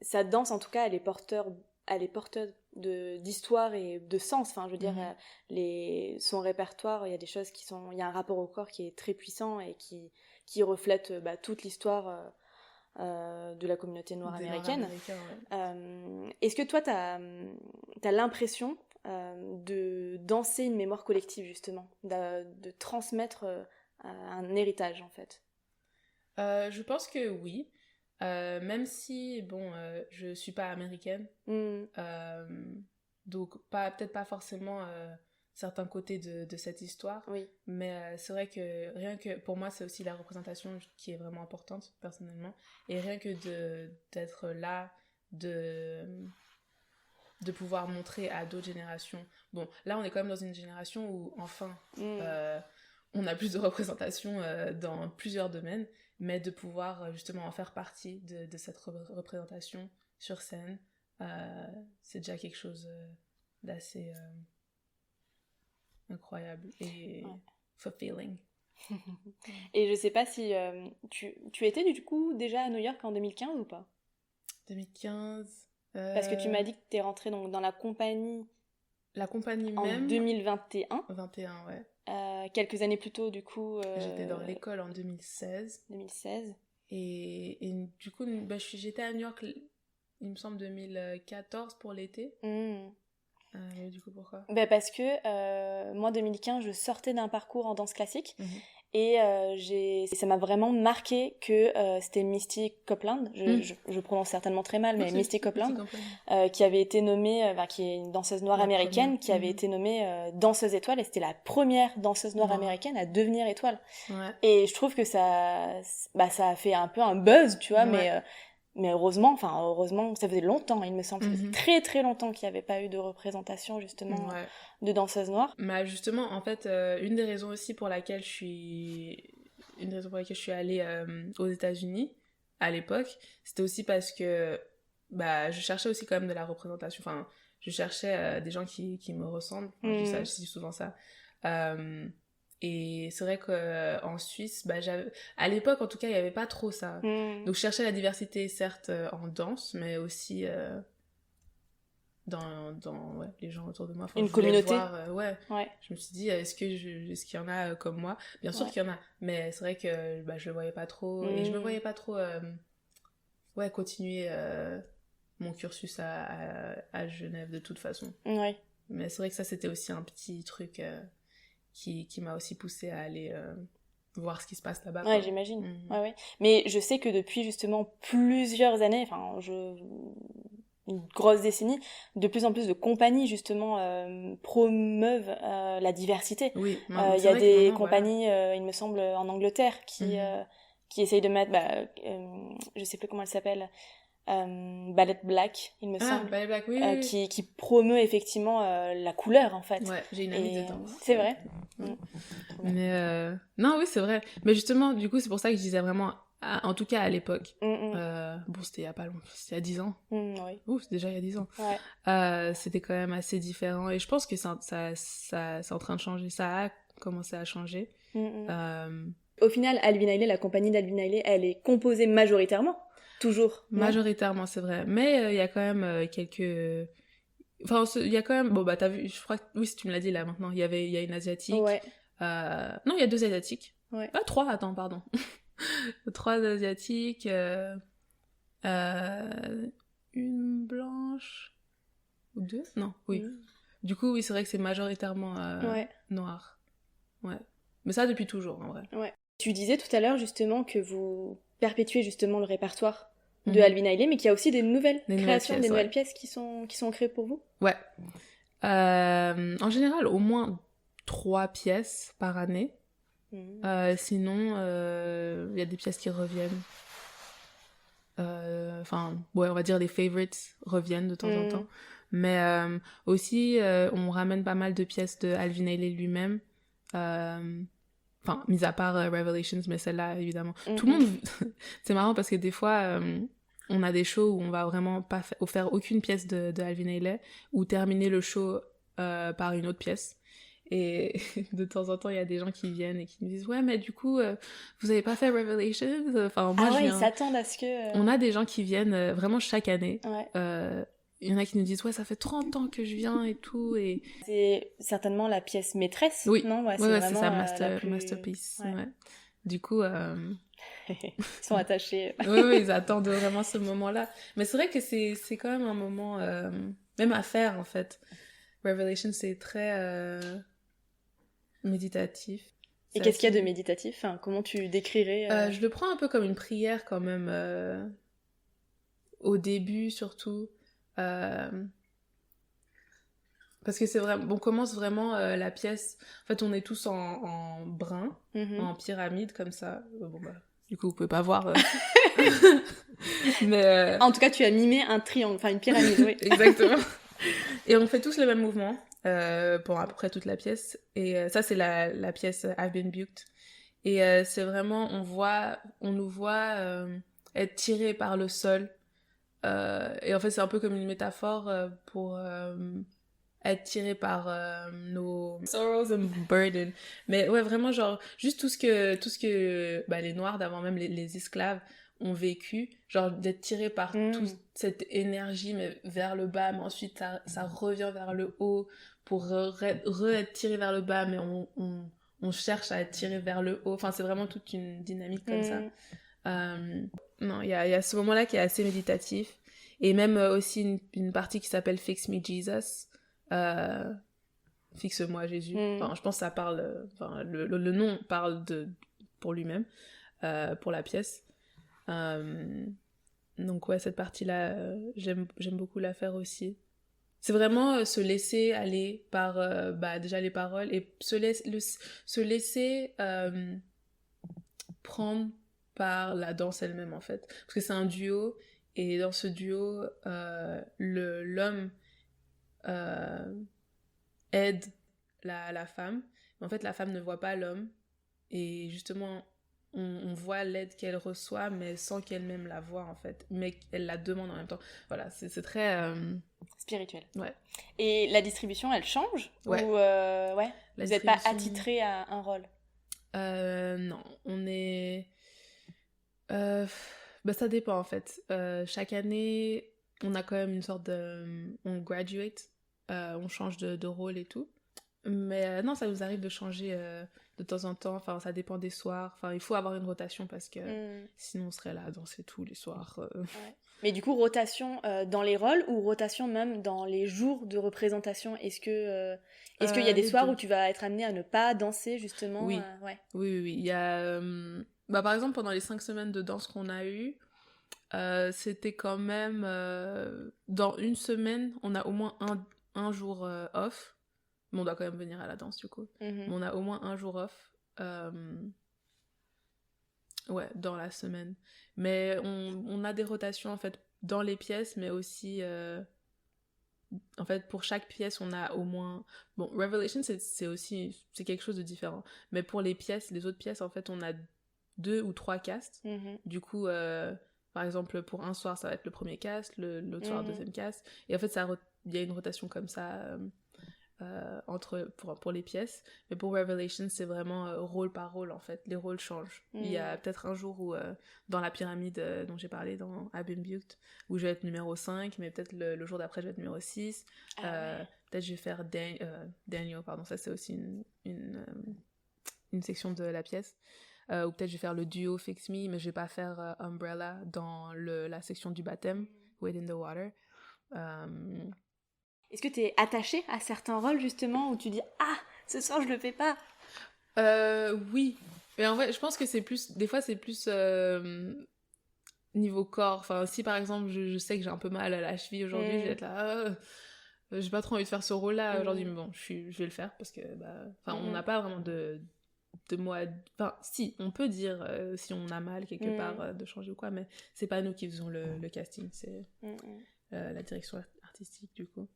sa danse, en tout cas, elle est porteuse d'histoire et de sens. Enfin, je veux dire, son répertoire, il y a des choses qui sont... Il y a un rapport au corps qui est très puissant et qui reflète toute l'histoire de la communauté noire américaine. Ouais. Est-ce que toi, t'as l'impression de danser une mémoire collective, justement, de transmettre un héritage, en fait? Je pense que oui, même si, bon, je suis pas américaine, donc peut-être pas forcément certains côtés de cette histoire, oui. Mais c'est vrai que rien que, pour moi, c'est aussi la représentation qui est vraiment importante, personnellement, et rien que d'être là, de pouvoir montrer à d'autres générations. Bon, là, on est quand même dans une génération où, enfin, on a plus de représentation dans plusieurs domaines, mais de pouvoir justement en faire partie de cette représentation sur scène, c'est déjà quelque chose d'assez incroyable et fulfilling. Et je sais pas si tu étais du coup déjà à New York en 2015 ou pas? 2015... Parce que tu m'as dit que tu es rentrée donc, dans la compagnie même en 2021. 21, ouais. Quelques années plus tôt, du coup... J'étais dans l'école en 2016. 2016. Et du coup, j'étais à New York, il me semble, 2014 pour l'été. Du coup, pourquoi? Parce que moi, 2015, je sortais d'un parcours en danse classique. Et ça m'a vraiment marqué que c'était Misty Copeland, je prononce certainement très mal, mais Misty Copeland, qui avait été nommée, qui est une danseuse noire américaine, qui avait été nommée danseuse étoile, et c'était la première danseuse noire américaine à devenir étoile. Et je trouve que ça a fait un peu un buzz, tu vois, mais heureusement, ça faisait longtemps, il me semble, ça faisait très très longtemps qu'il n'y avait pas eu de représentation justement de danseuses noires. Mais justement, en fait, une des raisons aussi pour laquelle je suis allée aux États-Unis à l'époque, c'était aussi parce que je cherchais aussi quand même de la représentation. Enfin, je cherchais des gens qui me ressemblent. Je dis souvent ça. Et c'est vrai qu'en Suisse, à l'époque, en tout cas, il n'y avait pas trop ça. Donc, je cherchais la diversité, certes, en danse, mais aussi dans les gens autour de moi. Une communauté. Voir, Je me suis dit, est-ce qu'il y en a comme moi? Bien sûr qu'il y en a, mais c'est vrai que je le voyais pas trop. Et je me voyais pas trop continuer mon cursus à Genève de toute façon. Mais c'est vrai que ça, c'était aussi un petit truc... qui m'a aussi poussée à aller voir ce qui se passe là-bas. Ouais, j'imagine. Mais je sais que depuis justement plusieurs années, une grosse décennie, de plus en plus de compagnies justement promeuvent la diversité. Oui, il y a des compagnies, il me semble, en Angleterre qui essayent de mettre, je sais plus comment elle s'appelle, Ballet Black, il me semble. Ballet Black, oui. Qui promeut effectivement la couleur en fait. Ouais, j'ai une amie dedans. C'est vrai. Mais non, oui, c'est vrai. Mais justement, du coup, c'est pour ça que je disais vraiment, en tout cas à l'époque. Bon, c'était il y a pas longtemps, c'était il y a 10 ans. Ouf, c'est déjà il y a 10 ans. C'était quand même assez différent. Et je pense que ça c'est en train de changer. Ça a commencé à changer. Au final, Alvin Ailey, la compagnie d'Alvin Ailey, elle est composée majoritairement. Toujours. Majoritairement, c'est vrai. Mais il y a quand même quelques... Enfin, il y a quand même... Bon, t'as vu, je crois que... Oui, si tu me l'as dit, là, maintenant. Il y a une asiatique. Non, il y a 2 asiatiques. Ouais. Ah, 3, attends, pardon. 3 asiatiques, une blanche, ou 2? Non, oui. Du coup, oui, c'est vrai que c'est majoritairement noir. Ouais. Mais ça, depuis toujours, en vrai. Ouais. Tu disais tout à l'heure, justement, que vous perpétuez justement le répertoire de Alvin Ailey, mais qu'il y a aussi des nouvelles créations, des nouvelles pièces qui sont créées pour vous? Ouais. En général, au moins 3 pièces par année. Sinon, il y a des pièces qui reviennent. Enfin, ouais, on va dire les favorites reviennent de temps en temps. Mais aussi, on ramène pas mal de pièces de Alvin Ailey lui-même. Enfin, mis à part Revelations, mais celle-là, évidemment. Tout le monde... C'est marrant parce que des fois, on a des shows où on va vraiment pas faire aucune pièce de Alvin Ailey ou terminer le show par une autre pièce. Et de temps en temps, il y a des gens qui viennent et qui me disent « Ouais, mais du coup, vous avez pas fait Revelations ?» Enfin, moi, ils s'attendent à ce que... On a des gens qui viennent vraiment chaque année. Ouais. Il y en a qui nous disent « Ouais, ça fait 30 ans que je viens et tout. » et c'est certainement la pièce maîtresse, oui. Non, ouais, c'est ça, masterpiece. Ouais. Ouais. Du coup... Ils sont attachés. Oui, ils attendent vraiment ce moment-là. Mais c'est vrai que c'est quand même un moment... même à faire, en fait. Revelation, c'est très méditatif. Et qu'est-ce qu'il y a de méditatif? Enfin, comment tu décrirais Je le prends un peu comme une prière, quand même. Au début, surtout. Parce que c'est vraiment... On commence vraiment la pièce... En fait, on est tous en brun, en pyramide, comme ça. Bon, bah... Du coup, vous pouvez pas voir. Mais en tout cas, tu as mimé un triangle, enfin une pyramide, oui. Exactement. Et on fait tous le même mouvement pour à peu près toute la pièce. Et ça, c'est la pièce I've Been Buked. Et c'est vraiment, on nous voit être tirés par le sol. Et en fait, c'est un peu comme une métaphore pour être tiré par nos sorrows and burden. Mais ouais, vraiment, genre, juste tout ce que les Noirs d'avant, même les esclaves, ont vécu, genre d'être tiré par toute cette énergie mais vers le bas, mais ensuite ça revient vers le haut pour être tiré vers le bas, mais on cherche à être tiré vers le haut. Enfin, c'est vraiment toute une dynamique comme ça. Non, il y a ce moment-là qui est assez méditatif. Et même aussi une partie qui s'appelle Fix Me Jesus. Fixe-moi Jésus. Enfin, je pense que ça parle... Enfin, le nom parle pour lui-même, pour la pièce. Donc ouais, cette partie-là, j'aime beaucoup la faire aussi. C'est vraiment se laisser aller par déjà les paroles et se laisser prendre par la danse elle-même, en fait. Parce que c'est un duo, et dans ce duo, l'homme aide la femme. En fait, la femme ne voit pas l'homme, et justement, on voit l'aide qu'elle reçoit, mais sans qu'elle-même la voie, en fait. Mais elle la demande en même temps. Voilà, c'est très... spirituel. Ouais. Et la distribution, elle change? Ouais. Ou ouais. Vous n'êtes pas attitré à un rôle? Non, on est... ça dépend, en fait. Chaque année, on a quand même une sorte de... On graduate, on change de rôle et tout. Mais non, ça nous arrive de changer de temps en temps. Enfin, ça dépend des soirs. Enfin, il faut avoir une rotation parce que sinon on serait là à danser tous les soirs. Ouais. Mais du coup, rotation dans les rôles ou rotation même dans les jours de représentation? Est-ce qu'il y a des soirs où tu vas être amené à ne pas danser, justement? Oui. Ouais. Oui. Il y a... par exemple, pendant les 5 semaines de danse qu'on a eues, c'était quand même... dans une semaine, on a au moins un jour off. Mais on doit quand même venir à la danse, du coup. Mais on a au moins un jour off. Ouais, dans la semaine. Mais on a des rotations, en fait, dans les pièces, mais aussi... En fait, pour chaque pièce, on a au moins... Bon, Revelation, c'est quelque chose de différent. Mais pour les autres pièces, en fait, on a 2 ou 3 casts. Du coup, par exemple, pour un soir, ça va être le premier cast, l'autre soir, le deuxième cast. Et en fait, il y a une rotation comme ça... pour les pièces. Mais pour Revelation, c'est vraiment rôle par rôle, en fait. Les rôles changent. Il y a peut-être un jour où, dans la pyramide dont j'ai parlé dans I've Been Buked, où je vais être numéro 5, mais peut-être le jour d'après, je vais être numéro 6. Peut-être je vais faire Daniel, pardon, ça c'est aussi une une section de la pièce. Ou peut-être je vais faire le duo Fix Me, mais je vais pas faire Umbrella dans la section du baptême, Wade in the Water. Est-ce que tu es attachée à certains rôles, justement, où tu dis « Ah, ce soir, je le fais pas !» Oui. Mais en fait, je pense que c'est plus... Des fois, c'est plus niveau corps. Enfin, si par exemple, je sais que j'ai un peu mal à la cheville aujourd'hui, je vais être là... j'ai pas trop envie de faire ce rôle-là aujourd'hui, mais bon, je vais le faire parce que... on n'a pas vraiment de mots à... Enfin, si, on peut dire si on a mal quelque part de changer ou quoi, mais c'est pas nous qui faisons le casting, c'est la direction artistique, du coup.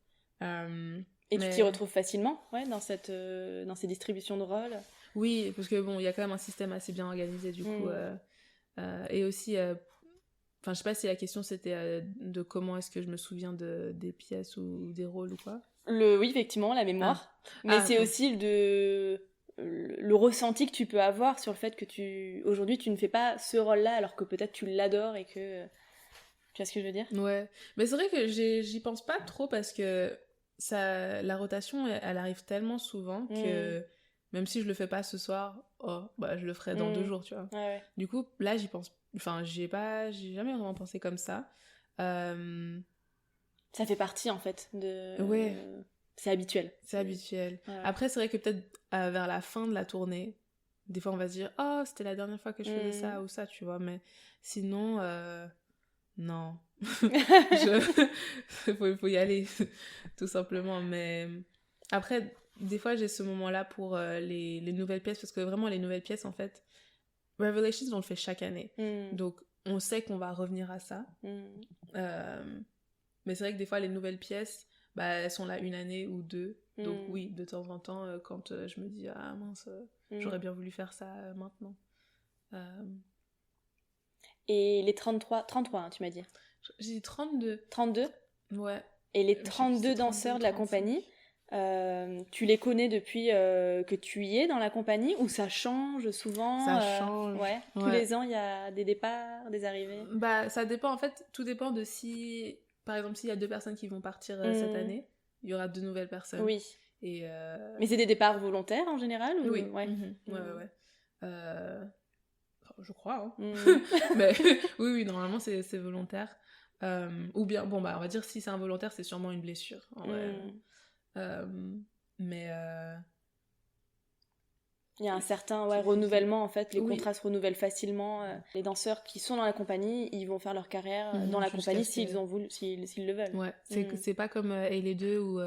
Et tu t'y retrouves facilement, dans ces distributions de rôles? Oui, parce que bon, il y a quand même un système assez bien organisé, du coup. Et aussi, je sais pas si la question c'était de comment est-ce que je me souviens des pièces ou des rôles ou quoi. Oui, effectivement, la mémoire. Mais c'est aussi le ressenti que tu peux avoir sur le fait que aujourd'hui tu ne fais pas ce rôle-là alors que peut-être tu l'adores et que... Tu vois ce que je veux dire? Ouais, mais c'est vrai que j'y pense pas trop parce que la rotation, elle arrive tellement souvent que même si je le fais pas ce soir, je le ferai dans 2 jours, tu vois. Ouais. Du coup, là, j'y pense... Enfin, j'ai jamais vraiment pensé comme ça. Ça fait partie, en fait, de... Ouais. C'est habituel. C'est habituel. Ouais. Après, c'est vrai que peut-être vers la fin de la tournée, des fois, on va se dire « Oh, c'était la dernière fois que je faisais ça ou ça, tu vois. » Mais sinon, non. Faut y aller, tout simplement. Mais après, des fois, j'ai ce moment-là pour les nouvelles pièces, parce que vraiment, les nouvelles pièces, en fait, Revelations, on le fait chaque année. Donc, on sait qu'on va revenir à ça. Mais c'est vrai que des fois, les nouvelles pièces, elles sont là 1 année ou 2. Donc oui, de temps en temps, quand je me dis « Ah mince, j'aurais bien voulu faire ça maintenant. » Et les 33, hein, tu m'as dit? J'ai dit 32. 32? Ouais. Et les 32 danseurs de la compagnie, tu les connais depuis que tu y es dans la compagnie ou ça change souvent? Ça change. Ouais. Tous les ans, il y a des départs, des arrivées? Ça dépend, en fait, tout dépend de si... Par exemple, s'il y a 2 personnes qui vont partir cette année, il y aura 2 nouvelles personnes. Oui. Et Mais c'est des départs volontaires en général ou... Oui. Ouais. Ouais. Je crois, hein. Mais oui, normalement, c'est volontaire. Ou bien, on va dire si c'est involontaire, c'est sûrement une blessure. En vrai. Mais... Il y a un certain renouvellement, en fait. Les contrats se renouvellent facilement. Les danseurs qui sont dans la compagnie, ils vont faire leur carrière dans la compagnie s'ils le veulent. Ouais, c'est pas comme les 2 où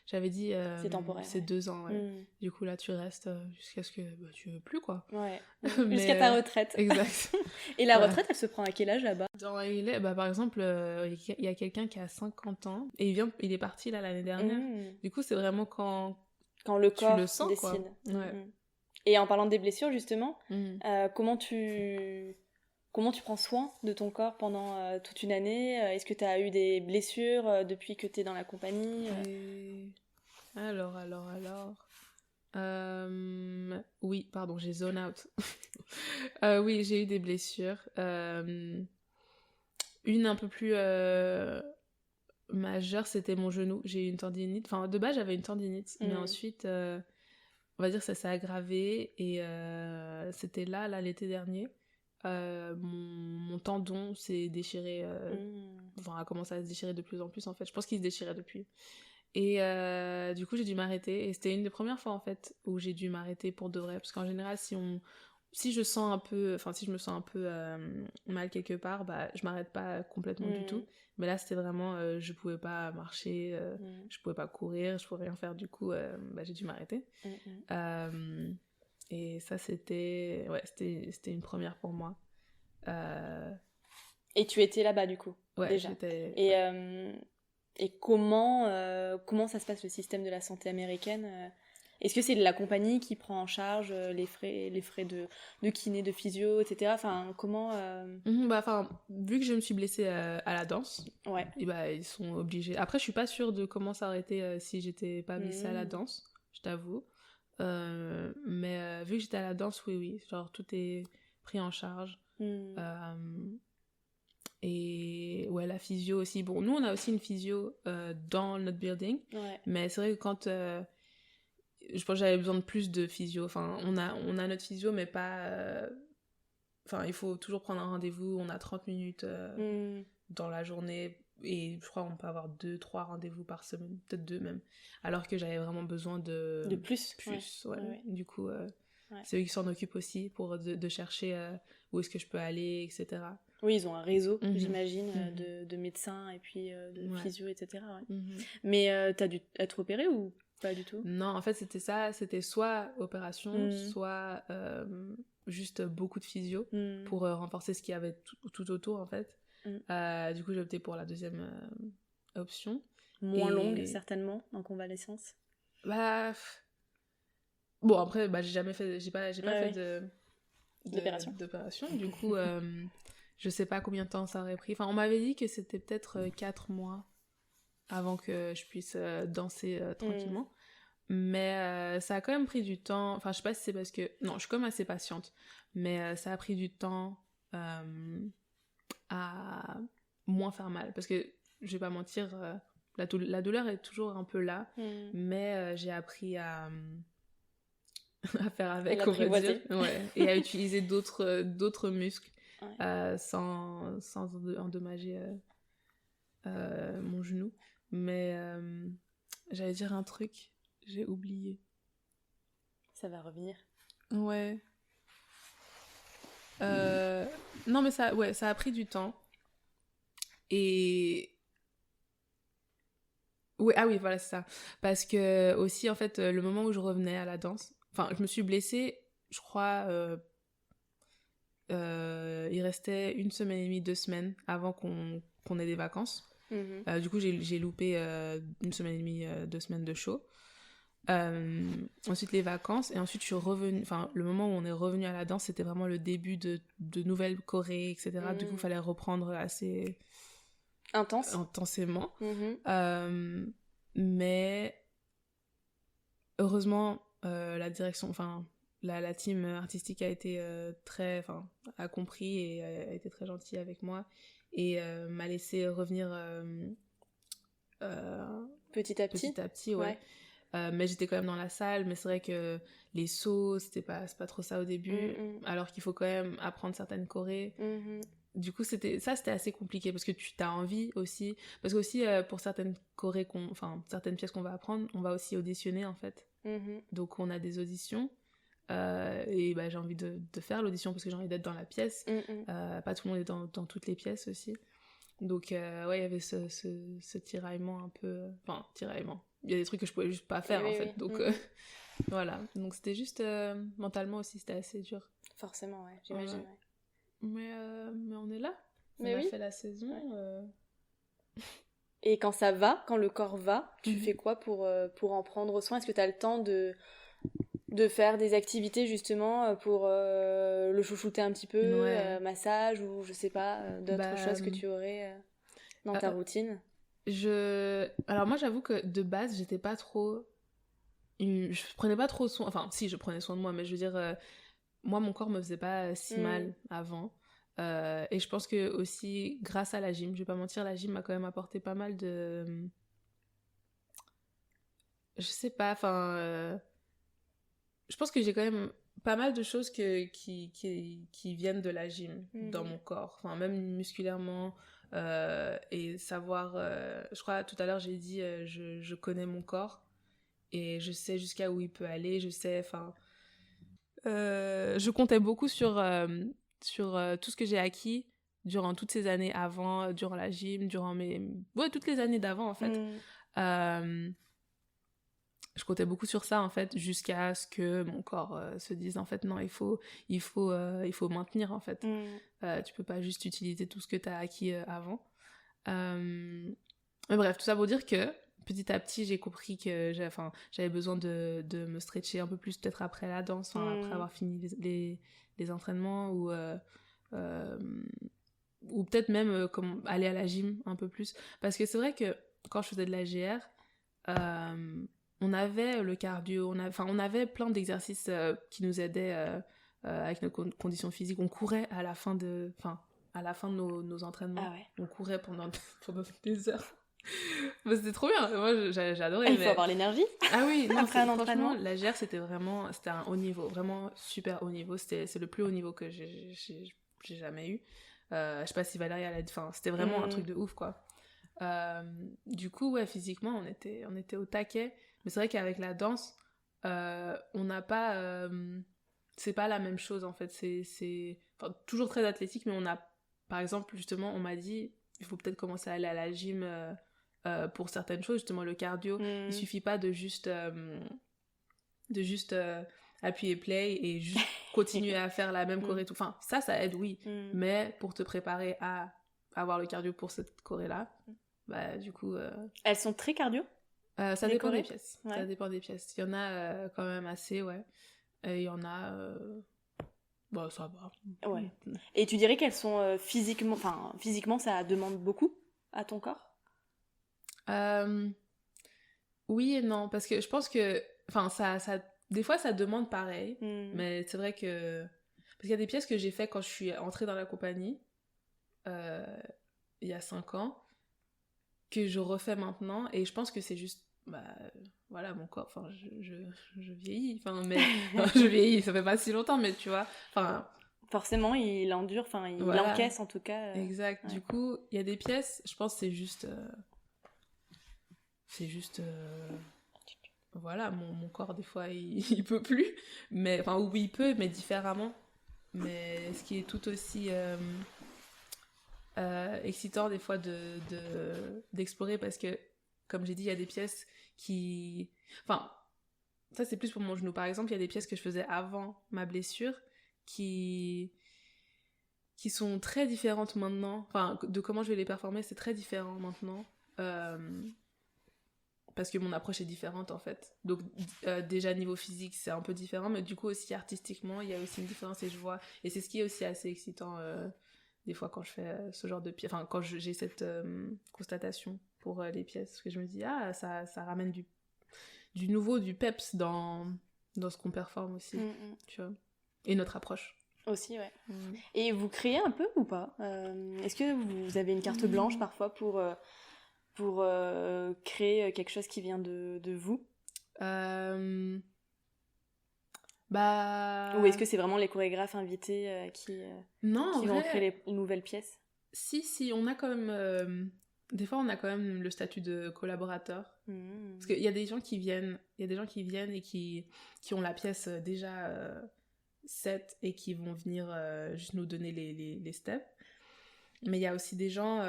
j'avais dit c'est temporaire. C'est 2 ans, ouais. Du coup, là, tu restes jusqu'à ce que tu veux plus, quoi. Ouais. Jusqu'à ta retraite. Exact. Et la retraite, elle se prend à quel âge là-bas? Dans par exemple, il y a quelqu'un qui a 50 ans et il est parti là l'année dernière. Du coup, c'est vraiment quand le corps tu le sens, décide. Quoi. Ouais. Et en parlant des blessures, justement, comment tu prends soin de ton corps pendant toute une année? Est-ce que tu as eu des blessures depuis que tu es dans la compagnie? Alors... Oui, pardon, j'ai zone out. Oui, j'ai eu des blessures. Une un peu plus majeure, c'était mon genou. J'ai eu une tendinite. Enfin, de base, j'avais une tendinite. Mais ensuite... on va dire que ça s'est aggravé et c'était là l'été dernier. Mon tendon s'est déchiré, a commencé à se déchirer de plus en plus en fait. Je pense qu'il se déchirait depuis. Et du coup, j'ai dû m'arrêter. Et c'était une des premières fois en fait où j'ai dû m'arrêter pour de vrai. Parce qu'en général, si je me sens un peu mal quelque part, je m'arrête pas complètement du tout. Mais là, c'était vraiment, je pouvais pas marcher, je pouvais pas courir, je pouvais rien faire. Du coup, j'ai dû m'arrêter. Et ça, c'était une première pour moi. Et tu étais là-bas, du coup, déjà. Et comment ça se passe, le système de la santé américaine? Est-ce que c'est la compagnie qui prend en charge les frais de kiné, de physio, etc.? Enfin, comment... vu que je me suis blessée à la danse, et ils sont obligés. Après, je suis pas sûre de comment ça aurait été si j'étais pas blessée à la danse, je t'avoue. Mais vu que j'étais à la danse, oui. Genre, tout est pris en charge. Et ouais, la physio aussi. Bon, nous, on a aussi une physio dans notre building. Mais c'est vrai que quand... je pense que j'avais besoin de plus de physio. Enfin, on a notre physio, mais pas... Enfin, il faut toujours prendre un rendez-vous. On a 30 minutes dans la journée. Et je crois qu'on peut avoir 2-3 rendez-vous par semaine. Peut-être 2 même. Alors que j'avais vraiment besoin de plus. Ouais. Du coup, c'est eux qui s'en occupent aussi pour de chercher où est-ce que je peux aller, etc. Oui, ils ont un réseau, j'imagine, de médecins et puis de physio, etc. Ouais. Mais t'as dû être opérée ou pas du tout? Non, en fait, c'était ça. C'était soit opération, soit juste beaucoup de physio pour renforcer ce qu'il y avait tout autour, en fait. Du coup, j'ai opté pour la deuxième option. Moins longue, certainement, en convalescence. Bah... Bon, après, j'ai pas fait d'opération. Du coup, je sais pas combien de temps ça aurait pris. Enfin, on m'avait dit que c'était peut-être 4 mois avant que je puisse danser tranquillement. Mais ça a quand même pris du temps. Enfin, je sais pas si c'est parce que... Non, je suis quand même assez patiente. Mais ça a pris du temps à moins faire mal. Parce que, je vais pas mentir, la douleur est toujours un peu là. Mais j'ai appris à faire avec, on va dire. Ouais. Et à utiliser d'autres muscles sans endommager mon genou. Mais j'allais dire un truc, j'ai oublié. Ça va revenir. Ouais. Non, mais ça a pris du temps. Et... Ouais, ah oui, voilà, c'est ça. Parce que aussi, en fait, le moment où je revenais à la danse, enfin, je me suis blessée, je crois, il restait 1 semaine et demie, 2 semaines avant qu'on ait des vacances. Du coup, j'ai loupé 1 semaine et demie, 2 semaines de show. Ensuite, les vacances. Et ensuite, je suis revenue... Enfin, le moment où on est revenu à la danse, c'était vraiment le début de nouvelles chorés, etc. Du coup, il fallait reprendre assez... intensément. Mais heureusement, la direction... Enfin, la team artistique a été a compris et a été très gentille avec moi et m'a laissé revenir petit à petit, ouais. Mais j'étais quand même dans la salle, mais c'est vrai que les sauts, c'est pas trop ça au début, alors qu'il faut quand même apprendre certaines chorés. Du coup, c'était assez compliqué parce que tu as envie aussi, parce que aussi pour certaines chorés, certaines pièces qu'on va apprendre, on va aussi auditionner en fait. Donc on a des auditions. Et j'ai envie de faire l'audition parce que j'ai envie d'être dans la pièce. Pas tout le monde est dans toutes les pièces aussi. Donc, ouais, il y avait ce tiraillement un peu... Enfin, tiraillement. Il y a des trucs que je pouvais juste pas faire, en fait. Donc, voilà. Donc, c'était juste... mentalement aussi, c'était assez dur. Forcément, ouais. J'imagine, ouais. Mais on est là. On a fait la saison. Et quand ça va, quand le corps va, tu fais quoi pour en prendre soin? Est-ce que tu as le temps de faire des activités justement pour le chouchouter un petit peu, massage ou je sais pas, d'autres choses que tu aurais dans ta routine? Alors moi j'avoue que de base j'étais pas trop... Je prenais pas trop soin... Enfin si, je prenais soin de moi, mais je veux dire, moi mon corps me faisait pas si mal avant. Et je pense que aussi grâce à la gym, je vais pas mentir, la gym m'a quand même apporté pas mal de... Je sais pas, enfin... Je pense que j'ai quand même pas mal de choses qui viennent de la gym dans mon corps, enfin même musculairement, et savoir, je crois tout à l'heure j'ai dit je connais mon corps et je sais jusqu'à où il peut aller, je sais, enfin je comptais beaucoup sur tout ce que j'ai acquis durant toutes ces années avant, durant la gym, durant toutes les années d'avant en fait. Je comptais beaucoup sur ça en fait jusqu'à ce que mon corps se dise en fait non, il faut maintenir en fait. Tu peux pas juste utiliser tout ce que tu as acquis avant. Mais bref, tout ça pour dire que petit à petit j'ai compris que j'avais besoin de me stretcher un peu plus peut-être après la danse, après avoir fini les entraînements ou peut-être même comme aller à la gym un peu plus, parce que c'est vrai que quand je faisais de la GR, on avait le cardio, on avait plein d'exercices qui nous aidaient avec nos conditions physiques. On courait à la fin de nos entraînements. Ah ouais. On courait pendant des heures. Bah, c'était trop bien. Moi, j'ai adoré. Il faut avoir l'énergie. Ah oui, non, Après un franchement, entraînement. la GR, c'était un haut niveau, vraiment super haut niveau. C'est le plus haut niveau que j'ai jamais eu. Je sais pas si Valérie a enfin, c'était vraiment un truc de ouf, quoi. Du coup, ouais, physiquement, on était au taquet. Mais c'est vrai qu'avec la danse, on n'a pas... c'est pas la même chose, en fait. Enfin, toujours très athlétique, mais on a... Par exemple, justement, on m'a dit, il faut peut-être commencer à aller à la gym pour certaines choses. Justement, le cardio, il suffit pas de juste appuyer play et juste continuer à faire la même choré. Enfin, ça aide, oui. Mais pour te préparer à avoir le cardio pour cette choré-là, bah, du coup... Elles sont très cardio ça dépend des pièces. Ouais. Ça dépend des pièces. Il y en a quand même assez, ouais. Et il y en a... Bah, ça va. Ouais. Et tu dirais qu'elles sont physiquement... Enfin, physiquement, ça demande beaucoup à ton corps? Oui et non, parce que je pense que... Enfin, des fois, ça demande pareil. Mais c'est vrai que... Parce qu'il y a des pièces que j'ai fait quand je suis entrée dans la compagnie, il y a 5 ans, que je refais maintenant. Et je pense que c'est juste... Bah, voilà, mon corps, enfin, je vieillis. Enfin, mais... je vieillis, ça fait pas si longtemps, mais tu vois... Enfin... Forcément, il endure, enfin, il encaisse en tout cas. Exact. Ouais. Du coup, il y a des pièces, je pense que c'est juste... voilà, mon corps, des fois, il peut plus. Mais, enfin, oui, il peut, mais différemment. Mais ce qui est tout aussi excitant, des fois, d'explorer, parce que, comme j'ai dit, il y a des pièces qui... Enfin, ça, c'est plus pour mon genou. Par exemple, il y a des pièces que je faisais avant ma blessure qui sont très différentes maintenant. Enfin, de comment je vais les performer, c'est très différent maintenant. Parce que mon approche est différente, en fait. Donc, déjà, niveau physique, c'est un peu différent, mais du coup, aussi artistiquement, il y a aussi une différence, et je vois... Et c'est ce qui est aussi assez excitant, des fois, quand je fais ce genre de pièces... Enfin, quand j'ai cette constatation pour les pièces, parce que je me dis, ah, ça ramène du nouveau, du peps dans ce qu'on performe aussi, tu vois. Et notre approche. Aussi, ouais. Et vous créez un peu ou pas Est-ce que vous avez une carte blanche parfois pour créer quelque chose qui vient de vous Bah... Ou est-ce que c'est vraiment les chorégraphes invités qui vont créer les nouvelles pièces? Si, on a quand même... Des fois, on a quand même le statut de collaborateur. Parce qu'il y a des gens qui viennent, et qui ont la pièce déjà set et qui vont venir juste nous donner les steps. Mais il y a aussi des gens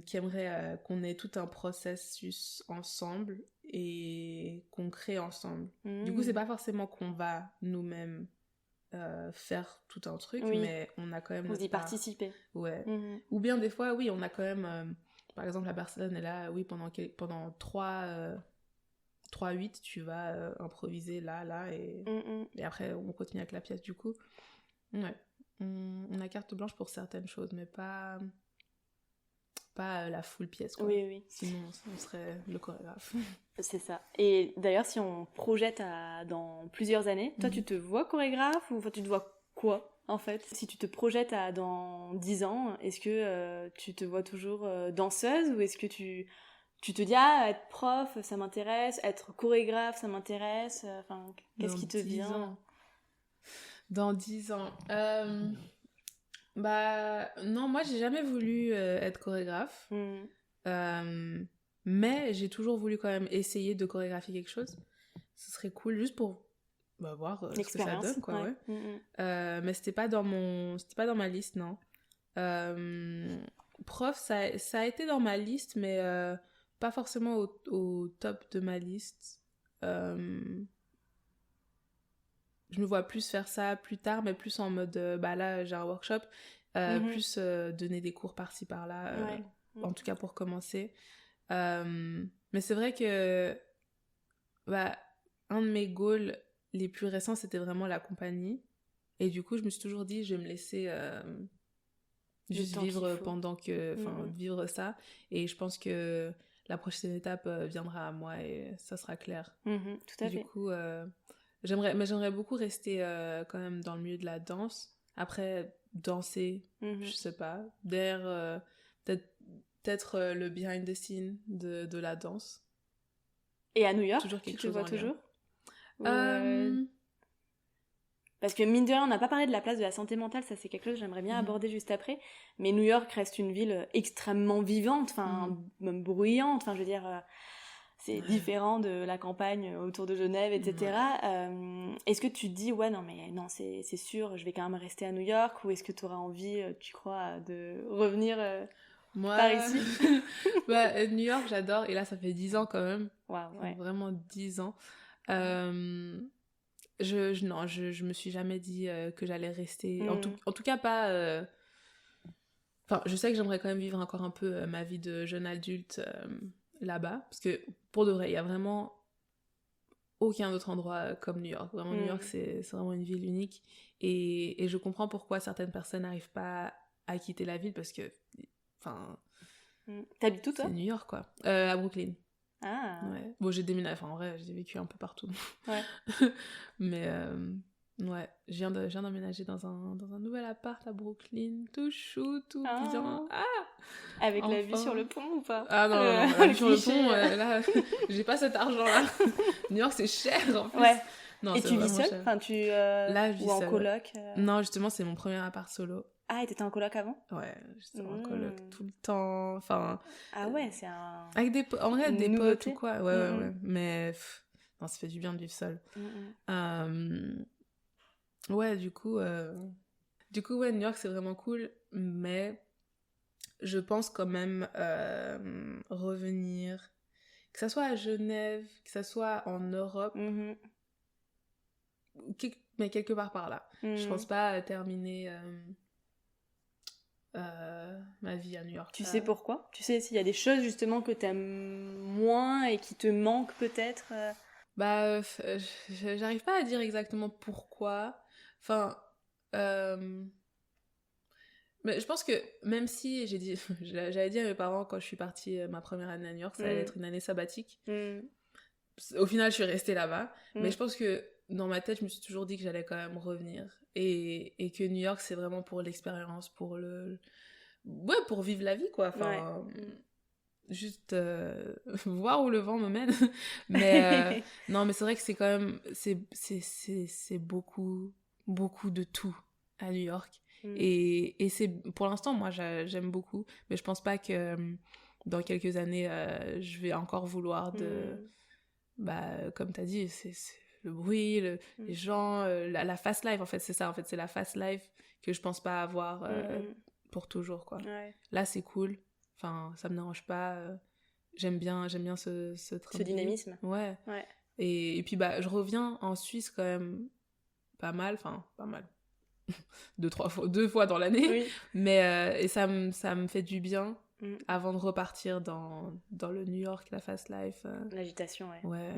qui aimeraient qu'on ait tout un processus ensemble et qu'on crée ensemble. Du coup, c'est pas forcément qu'on va nous-mêmes faire tout un truc, mais on a quand même vous y participez. Ouais. Ou bien des fois, oui, on a quand même... par exemple, la personne est là, oui, pendant 3-8, tu vas improviser là, et après, on continue avec la pièce. Du coup, ouais. On a carte blanche pour certaines choses, mais pas la full pièce, quoi. Oui. Sinon, on serait le chorégraphe. C'est ça. Et d'ailleurs, si on projette dans plusieurs années, toi, tu te vois chorégraphe ou tu te vois quoi, en fait? Si tu te projettes dans 10 ans, est-ce que tu te vois toujours danseuse ou est-ce que tu te dis, être prof, ça m'intéresse, être chorégraphe, ça m'intéresse, enfin, qu'est-ce qui te vient? Dans 10 ans. Bah, non, moi, j'ai jamais voulu être chorégraphe. Mais j'ai toujours voulu quand même essayer de chorégraphier quelque chose. Ce serait cool, juste pour voir ce que ça donne, quoi, ouais. Mais c'était pas dans ma liste, non. Prof, ça a été dans ma liste, mais pas forcément au top de ma liste. Je me vois plus faire ça plus tard, mais plus en mode, là, j'ai un workshop, plus donner des cours par-ci, par-là, en tout cas pour commencer. Mais c'est vrai que un de mes goals les plus récents, c'était vraiment la compagnie. Et du coup, je me suis toujours dit, je vais me laisser juste vivre vivre ça. Et je pense que la prochaine étape viendra à moi et ça sera clair. Tout à fait. Du coup, j'aimerais beaucoup rester quand même dans le milieu de la danse. Après, danser, je sais pas. D'ailleurs, peut-être peut-être le behind the scene de la danse. Et à New York, Toujours tu quelque te chose vois en lien. toujours? Parce que mine de rien, on n'a pas parlé de la place de la santé mentale, ça c'est quelque chose que j'aimerais bien aborder juste après. Mais New York reste une ville extrêmement vivante, enfin même bruyante, enfin je veux dire, c'est différent de la campagne autour de Genève, etc. Est-ce que tu te dis, ouais non mais non c'est sûr, je vais quand même rester à New York, ou est-ce que tu auras envie, tu crois, de revenir par ici? New York j'adore, et là ça fait 10 ans quand même. Waouh, ouais. Vraiment 10 ans. Non, je me suis jamais dit que j'allais rester. En tout cas, pas. Enfin, je sais que j'aimerais quand même vivre encore un peu ma vie de jeune adulte là-bas. Parce que pour de vrai, il y a vraiment aucun autre endroit comme New York. Vraiment, New York, c'est vraiment une ville unique. Et je comprends pourquoi certaines personnes n'arrivent pas à quitter la ville parce que. Enfin. T'habites où, toi? C'est New York, quoi. À Brooklyn. Ah. Ouais. Bon, j'ai déménagé, enfin en vrai, j'ai vécu un peu partout. Ouais. Mais ouais, je viens d'emménager dans un nouvel appart à Brooklyn, tout chou, tout bien. Ah, avec enfin. la vue sur le pont ou pas? Ah non, la vue sur le pont, là, j'ai pas cet argent-là. New York, c'est cher en plus. Ouais. Non, et tu vis seule? Cher. Enfin, là, je vis ou en seule. coloc? Non, justement, c'est mon premier appart solo. Ah, et t'étais en coloc avant? Ouais, j'étais en coloc tout le temps. Enfin. Ah ouais, c'est un. Avec en vrai, des potes ou quoi. Ouais. Mais non, ça fait du bien de vivre seul. Ouais, du coup, ouais, New York, c'est vraiment cool. Mais je pense quand même revenir, que ça soit à Genève, que ça soit en Europe, mais quelque part par là. Je pense pas terminer ma vie à New York. Tu sais pourquoi? Tu sais s'il y a des choses justement que t'aimes moins et qui te manquent peut-être? J'arrive pas à dire exactement pourquoi. Enfin, mais je pense que même si j'avais dit à mes parents quand je suis partie ma première année à New York, ça allait être une année sabbatique. Au final, je suis restée là-bas. Mais je pense que dans ma tête, je me suis toujours dit que j'allais quand même revenir. Et que New York, c'est vraiment pour l'expérience, pour pour vivre la vie, quoi. Enfin, juste voir où le vent me mène. Mais non, mais c'est vrai que c'est quand même... C'est beaucoup, beaucoup de tout à New York. Et c'est, pour l'instant, moi, j'aime beaucoup. Mais je pense pas que dans quelques années, je vais encore vouloir comme t'as dit, c'est le bruit, les gens, la fast life, en fait, c'est ça. En fait, c'est la fast life que je pense pas avoir pour toujours, quoi. Ouais. Là, c'est cool. Enfin, ça me dérange pas. J'aime bien ce train ce dynamisme. Ouais. Et puis, je reviens en Suisse quand même pas mal. Enfin, pas mal. 2 fois dans l'année. Oui. Mais, et ça me fait du bien avant de repartir dans le New York, la fast life. L'agitation, ouais. Ouais.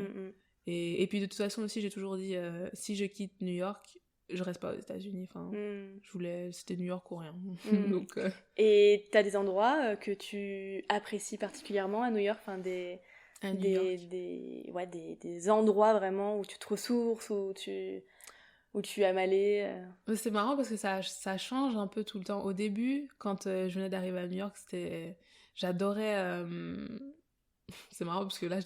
Et puis, de toute façon, aussi, j'ai toujours dit, si je quitte New York, je reste pas aux États-Unis. Enfin, c'était New York ou rien. Donc, Et t'as des endroits que tu apprécies particulièrement à New York, enfin des endroits vraiment où tu te ressources, où tu aimes aller. C'est marrant parce que ça change un peu tout le temps. Au début, quand je venais d'arriver à New York, j'adorais. C'est marrant parce que là,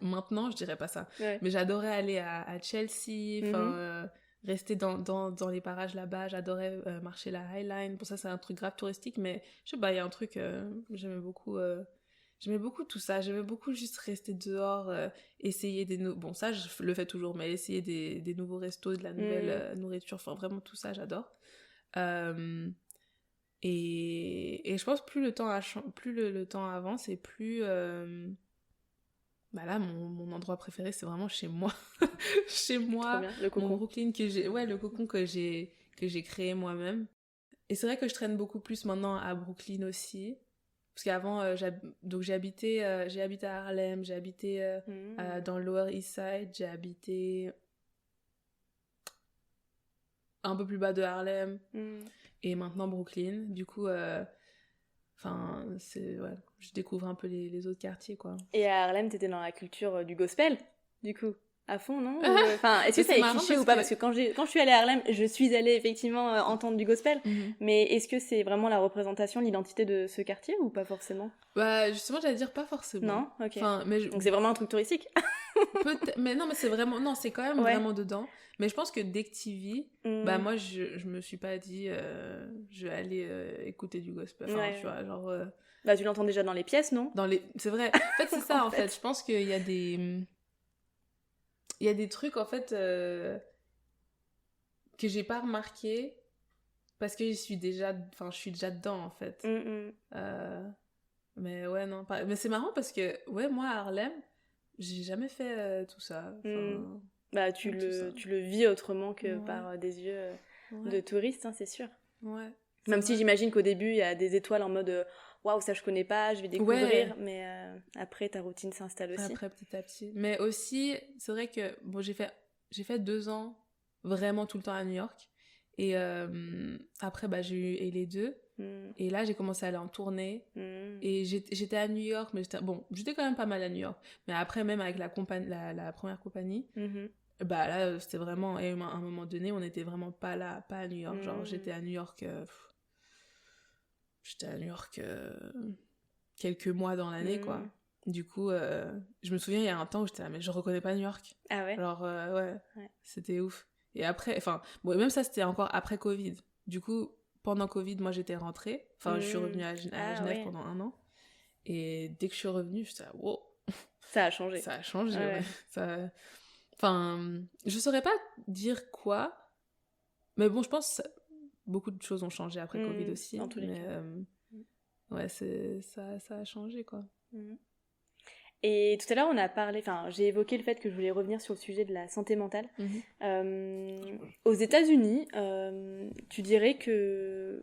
maintenant, je dirais pas ça. Ouais. Mais j'adorais aller à Chelsea, rester dans les parages là-bas. J'adorais marcher la High Line. Pour ça, c'est un truc grave touristique, mais je sais pas, il y a un truc, j'aimais beaucoup. J'aimais beaucoup tout ça. J'aimais beaucoup juste rester dehors, essayer bon, ça, je le fais toujours, mais essayer des nouveaux restos, de la nouvelle nourriture. Enfin, vraiment tout ça, j'adore. Et je pense plus le temps avance et plus... là, mon endroit préféré, c'est vraiment chez moi. Chez moi. Trop bien, le cocon. Mon Brooklyn le cocon que j'ai créé moi-même. Et c'est vrai que je traîne beaucoup plus maintenant à Brooklyn aussi. Parce qu'avant, j'ai habité à Harlem, j'ai habité dans le Lower East Side, j'ai habité un peu plus bas de Harlem, et maintenant Brooklyn. Du coup, je découvre un peu les autres quartiers, quoi. Et à Harlem, t'étais dans la culture du gospel, du coup? à fond, non? Enfin, est-ce que ça c'est est marrant cliché ou pas? Parce que quand je suis allée à Harlem, je suis allée effectivement entendre du gospel. Mais est-ce que c'est vraiment la représentation, l'identité de ce quartier ou pas forcément? Bah, justement, j'allais dire pas forcément. Non? Ok. Enfin, Donc c'est vraiment un truc touristique? peut-être... Mais non, mais c'est vraiment... Non, c'est quand même Ouais. vraiment dedans. Mais je pense que dès que t'y vis, bah moi, je me suis pas dit... je vais aller écouter du gospel. Enfin, tu vois, genre... Bah, tu l'entends déjà dans les pièces, non? C'est vrai. En fait, c'est ça, en fait. Je pense qu'il y a des... Il y a des trucs, en fait, que j'ai pas remarqué parce que je suis déjà dedans, en fait. Mais ouais, non, pas... Mais c'est marrant parce que, ouais, moi, à Harlem, j'ai jamais fait tout ça. Enfin, bah, tu le vis autrement que par des yeux de touriste, hein, c'est sûr. Ouais. Même si j'imagine qu'au début, il y a des étoiles en mode waouh, ça je connais pas, je vais découvrir, mais après ta routine s'installe aussi. Après, petit à petit. Mais aussi, c'est vrai que bon, j'ai fait 2 ans vraiment tout le temps à New York. Et après, bah, j'ai eu et les deux. Et là, j'ai commencé à aller en tournée. Et j'étais à New York, mais j'étais quand même pas mal à New York. Mais après, même avec la première compagnie, bah là, c'était vraiment... Et à un moment donné, on n'était vraiment pas à New York. Genre, j'étais à New York... J'étais à New York quelques mois dans l'année, quoi. Du coup, je me souviens, il y a un temps où j'étais là, mais je reconnais pas New York. Ah ouais? Alors, ouais, c'était ouf. Et après, enfin, bon, même ça, c'était encore après Covid. Du coup, pendant Covid, moi, j'étais rentrée. Enfin, je suis revenue à Genève pendant 1 an. Et dès que je suis revenue, j'étais là, wow. Ça a changé. Ça a changé, ouais. Enfin, je saurais pas dire quoi. Mais bon, je pense que beaucoup de choses ont changé après Covid aussi. En tous les cas. Ouais, ça a changé, quoi. Et tout à l'heure, on a parlé, enfin, j'ai évoqué le fait que je voulais revenir sur le sujet de la santé mentale. Aux États-Unis, tu dirais que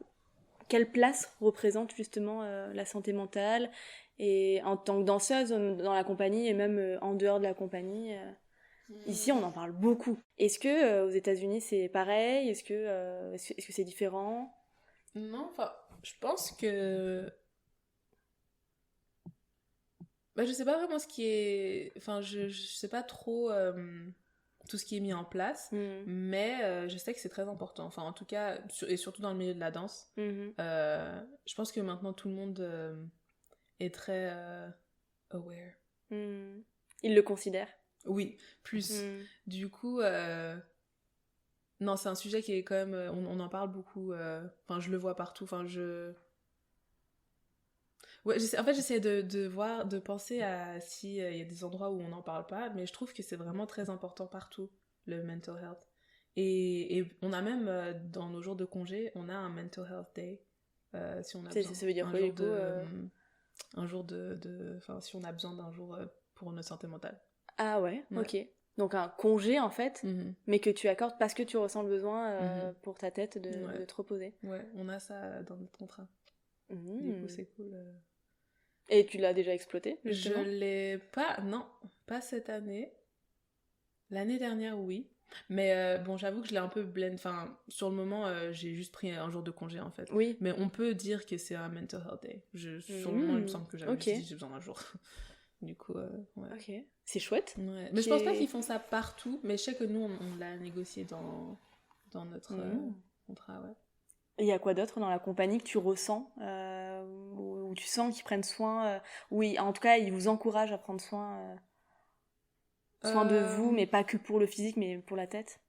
quelle place représente justement la santé mentale et en tant que danseuse dans la compagnie et même en dehors de la compagnie ici, on en parle beaucoup. Est-ce que aux États-Unis c'est pareil? Est-ce que c'est différent? Non, enfin, je pense que... Bah, je sais pas vraiment ce qui est... Enfin, je sais pas trop tout ce qui est mis en place, mais je sais que c'est très important. Enfin, en tout cas, et surtout dans le milieu de la danse. Je pense que maintenant, tout le monde est très aware. Ils le considèrent? Oui, plus. Du coup... Non, c'est un sujet qui est quand même... on en parle beaucoup. Enfin, je le vois partout. Enfin, Ouais, en fait, j'essaie de penser à si y a des endroits où on n'en parle pas, mais je trouve que c'est vraiment très important partout, le mental health. Et on a même, dans nos jours de congé, on a un mental health day, si on a besoin. Ça veut dire quoi, du coup un jour enfin, si on a besoin d'un jour pour notre santé mentale. Ah ouais, ok. Donc un congé, en fait, mais que tu accordes parce que tu ressens le besoin pour ta tête de te reposer. Ouais, on a ça dans notre contrat. Du coup, c'est cool. Et tu l'as déjà exploité, justement? Je l'ai pas... Non, pas cette année. L'année dernière, oui. Mais bon, j'avoue que je l'ai un peu blend. Enfin, sur le moment, j'ai juste pris un jour de congé, en fait. Oui. Mais on peut dire que c'est un mental health day. Sur le moment, il me semble que j'avais dit j'ai besoin d'un jour. Du coup, ouais. Ok. C'est chouette. Ouais. Mais je pense pas qu'ils font ça partout. Mais je sais que nous, on l'a négocié dans notre contrat, ouais. Et il y a quoi d'autre dans la compagnie que tu ressens où tu sens qu'ils prennent soin oui, en tout cas, ils vous encouragent à prendre soin de vous, mais pas que pour le physique, mais pour la tête?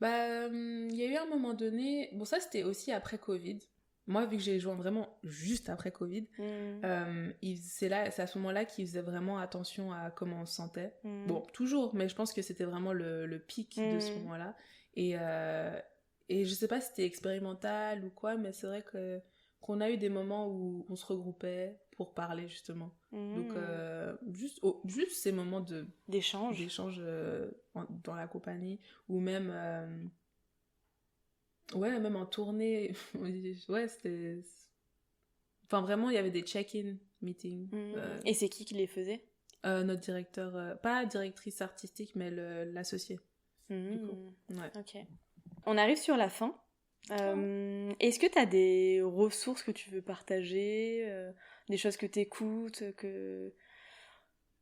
Bah, il y a eu un moment donné... Bon, ça, c'était aussi après Covid. Moi, vu que j'ai joint vraiment juste après Covid, c'est à ce moment-là qu'ils faisaient vraiment attention à comment on se sentait. Bon, toujours, mais je pense que c'était vraiment le pic de ce moment-là. Et je sais pas si c'était expérimental ou quoi, mais c'est vrai qu'on a eu des moments où on se regroupait pour parler, justement. Donc, juste ces moments d'échange dans la compagnie, ou même... ouais, même en tournée. Ouais, c'était... Enfin, vraiment, il y avait des check-in meetings. Et c'est qui les faisait? Notre directeur... pas directrice artistique, mais l'associé. Du coup. Ouais. Ok. On arrive sur la fin. Est-ce que tu as des ressources que tu veux partager, des choses que tu écoutes, que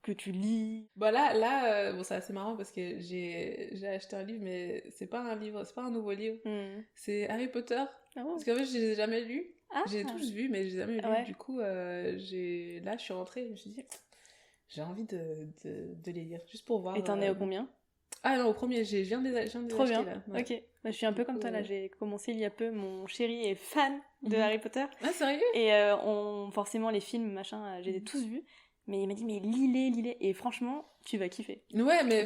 que tu lis? Bon là bon, c'est assez marrant parce que j'ai acheté un livre, mais c'est pas un nouveau livre. C'est Harry Potter. Ah bon? Parce qu'en fait, je les ai jamais lus. Ah. J'ai tous vus, mais je les ai jamais lus. Ouais. Du coup, là, je suis rentrée, je me suis dit, j'ai envie de les lire, juste pour voir. Et t'en es au combien? Ah non, au premier, je viens de les Trop acheter, bien. là. Ouais. Ok. Bah, je suis un peu comme toi, là. J'ai commencé il y a peu. Mon chéri est fan de Harry Potter. Ah, sérieux? Et forcément, les films, machin, je les ai tous vus. Mais il m'a dit, mais lis-les. Et franchement, tu vas kiffer. Ouais, mais...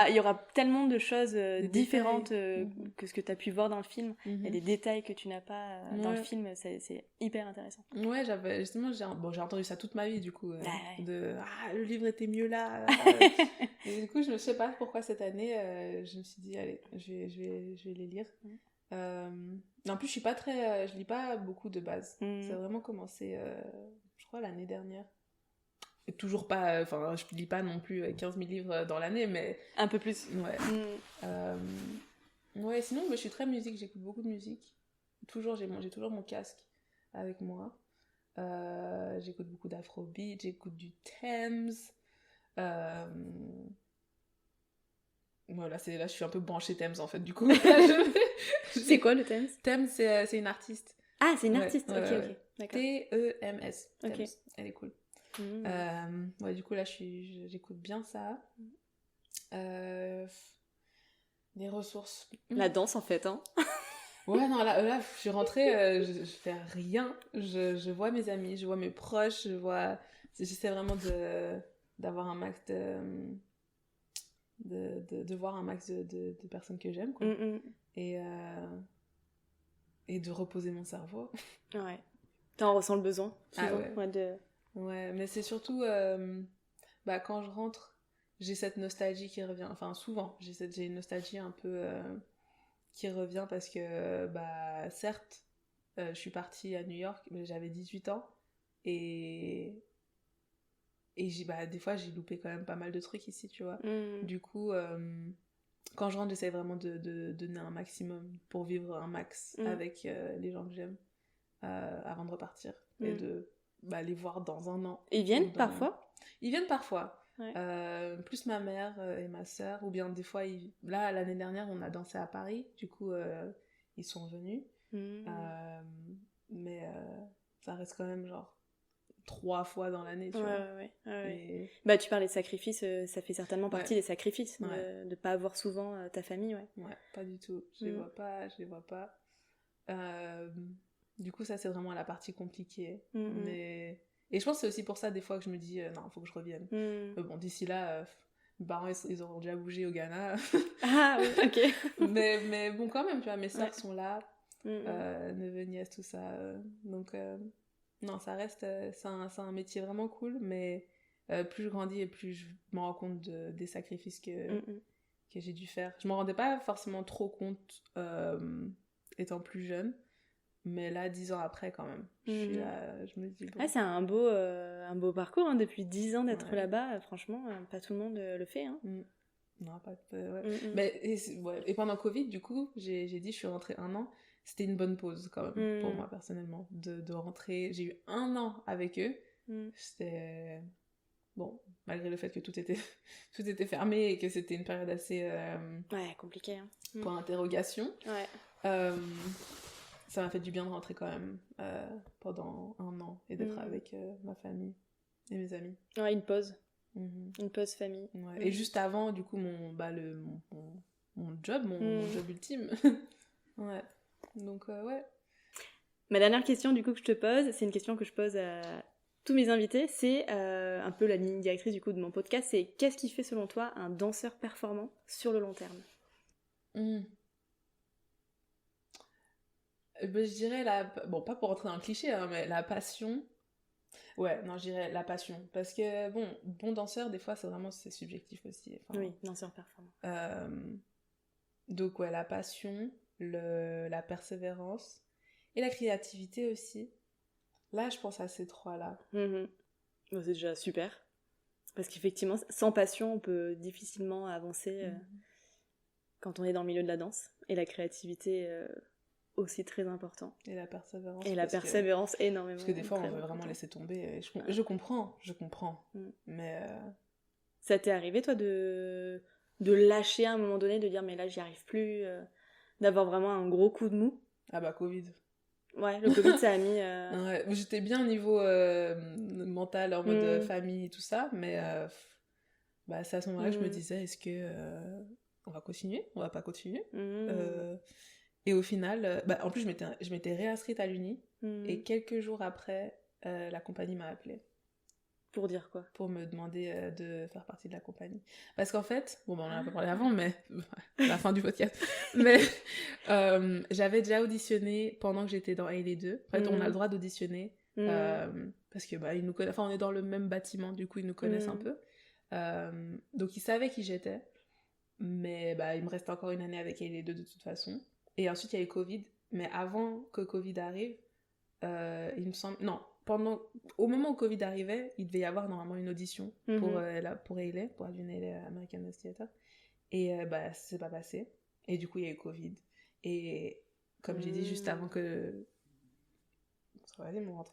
Il y aura tellement de choses différentes que ce que tu as pu voir dans le film. Il y a des détails que tu n'as pas dans le film. C'est hyper intéressant. Ouais, justement, j'ai entendu ça toute ma vie, du coup. Le livre était mieux là. Et du coup, je ne sais pas pourquoi cette année, je me suis dit, allez, je vais les lire. En plus, je lis pas beaucoup de base. Ça a vraiment commencé, je crois, l'année dernière. Et toujours pas, je lis pas non plus 15 000 livres dans l'année, mais... Un peu plus. Ouais. Ouais, sinon, je suis très musique, j'écoute beaucoup de musique. J'ai toujours mon casque avec moi. J'écoute beaucoup d'afrobeat, j'écoute du Thames. Voilà, là, je suis un peu branchée Thames, en fait, du coup. C'est quoi, le Thames? Thames, c'est une artiste. Ah, c'est une artiste, ok. D'accord. T-E-M-S. Thames. Okay. Elle est cool. Ouais, du coup, là, j'écoute bien ça. Des ressources. La danse, en fait, hein. Ouais, non, là, je suis rentrée, je fais rien. Je vois mes amis, je vois mes proches, j'essaie vraiment d'avoir un max de voir un max de personnes que j'aime, quoi. Et de reposer mon cerveau. Ouais. T'en ressens le besoin, souvent. Ouais. Ouais, mais c'est surtout, quand je rentre, j'ai cette nostalgie qui revient. Enfin, souvent, j'ai une nostalgie un peu qui revient parce que, certes, je suis partie à New York, mais j'avais 18 ans. Et des fois, j'ai loupé quand même pas mal de trucs ici, tu vois. Du coup, quand je rentre, j'essaie vraiment de donner un maximum pour vivre un max avec les gens que j'aime avant de repartir. Et de les voir dans un an. Ils viennent parfois? Ils viennent parfois. Ouais. Plus ma mère et ma sœur, ou bien des fois, là, l'année dernière, on a dansé à Paris, du coup, ils sont venus. Mais ça reste quand même genre 3 fois dans l'année, tu vois. Ouais. Tu parlais de sacrifices, ça fait certainement partie des sacrifices, de pas avoir souvent ta famille, Ouais, pas du tout. Je les vois pas. Du coup, ça, c'est vraiment la partie compliquée. Et je pense que c'est aussi pour ça, des fois, que je me dis, non, faut que je revienne. Bon, d'ici là, mes parents, ils auront déjà bougé au Ghana. Ah oui, ok. mais bon, quand même, tu vois, mes sœurs sont là, neveux, nièces, tout ça. Donc, non, ça reste... c'est un métier vraiment cool, mais plus je grandis et plus je me rends compte des sacrifices que j'ai dû faire. Je m'en rendais pas forcément trop compte étant plus jeune. Mais là, 10 ans après, quand même, je suis là, je me dis... Bon. C'est un beau parcours, hein, depuis 10 ans d'être là-bas. Franchement, pas tout le monde le fait. Hein. Non, pas... Mais, et pendant Covid, du coup, j'ai dit, je suis rentrée 1 an. C'était une bonne pause, quand même, pour moi, personnellement. De rentrer... J'ai eu 1 an avec eux. C'était... Bon, malgré le fait que tout était fermé et que c'était une période assez... compliquée. Hein. Pour interrogation. Ça m'a fait du bien de rentrer quand même pendant 1 an et d'être avec ma famille et mes amis. Ouais, une pause. Une pause famille. Ouais. Et juste avant, du coup, mon job, mon job ultime. Ouais. Donc, ouais. Ma dernière question, du coup, que je te pose, c'est une question que je pose à tous mes invités. C'est un peu la ligne directrice, du coup, de mon podcast. C'est qu'est-ce qui fait, selon toi, un danseur performant sur le long terme ? Je dirais bon, pas pour rentrer dans le cliché, hein, mais la passion. Ouais, non, je dirais la passion. Parce que, bon danseur, des fois, c'est subjectif aussi. Enfin, oui, danseur performant. Donc, ouais, la passion, la persévérance et la créativité aussi. Là, je pense à ces 3-là. Bon, c'est déjà super. Parce qu'effectivement, sans passion, on peut difficilement avancer quand on est dans le milieu de la danse. Et la créativité... aussi très important. Et la persévérance. Et la persévérance, énormément. Parce que des fois, on veut vraiment laisser tomber. Et je comprends. Mais Ça t'est arrivé, toi, de lâcher à un moment donné, de dire, mais là, j'y arrive plus, d'avoir vraiment un gros coup de mou? Ah bah, Covid. Ouais, le Covid, ça a mis... Ouais, j'étais bien au niveau mental, en mode famille et tout ça, mais bah, c'est à ce moment-là que je me disais, est-ce que on va continuer? On va pas continuer? Et au final, bah, en plus, je m'étais réinscrite à l'Uni, et quelques jours après, la compagnie m'a appelée. Pour dire quoi? Pour me demander de faire partie de la compagnie. Parce qu'en fait, bon, bah, on en a pas parlé avant, mais à la fin du podcast. Mais j'avais déjà auditionné pendant que j'étais dans Ailey 2. En fait, on a le droit d'auditionner parce que bah, ils nous connaissent. Enfin, on est dans le même bâtiment, du coup, ils nous connaissent un peu. Donc, ils savaient qui j'étais. Mais bah, il me restait encore une année avec Ailey 2 de toute façon. Et ensuite, il y a eu Covid. Mais avant que Covid arrive, il me semble... Non, au moment où Covid arrivait, il devait y avoir normalement une audition pour Ailey, pour Alvin Ailey American Dance Theatre. Et bah, c'est pas passé. Et du coup, il y a eu Covid. Et comme j'ai dit, juste avant que... Vas-y, mon ventre.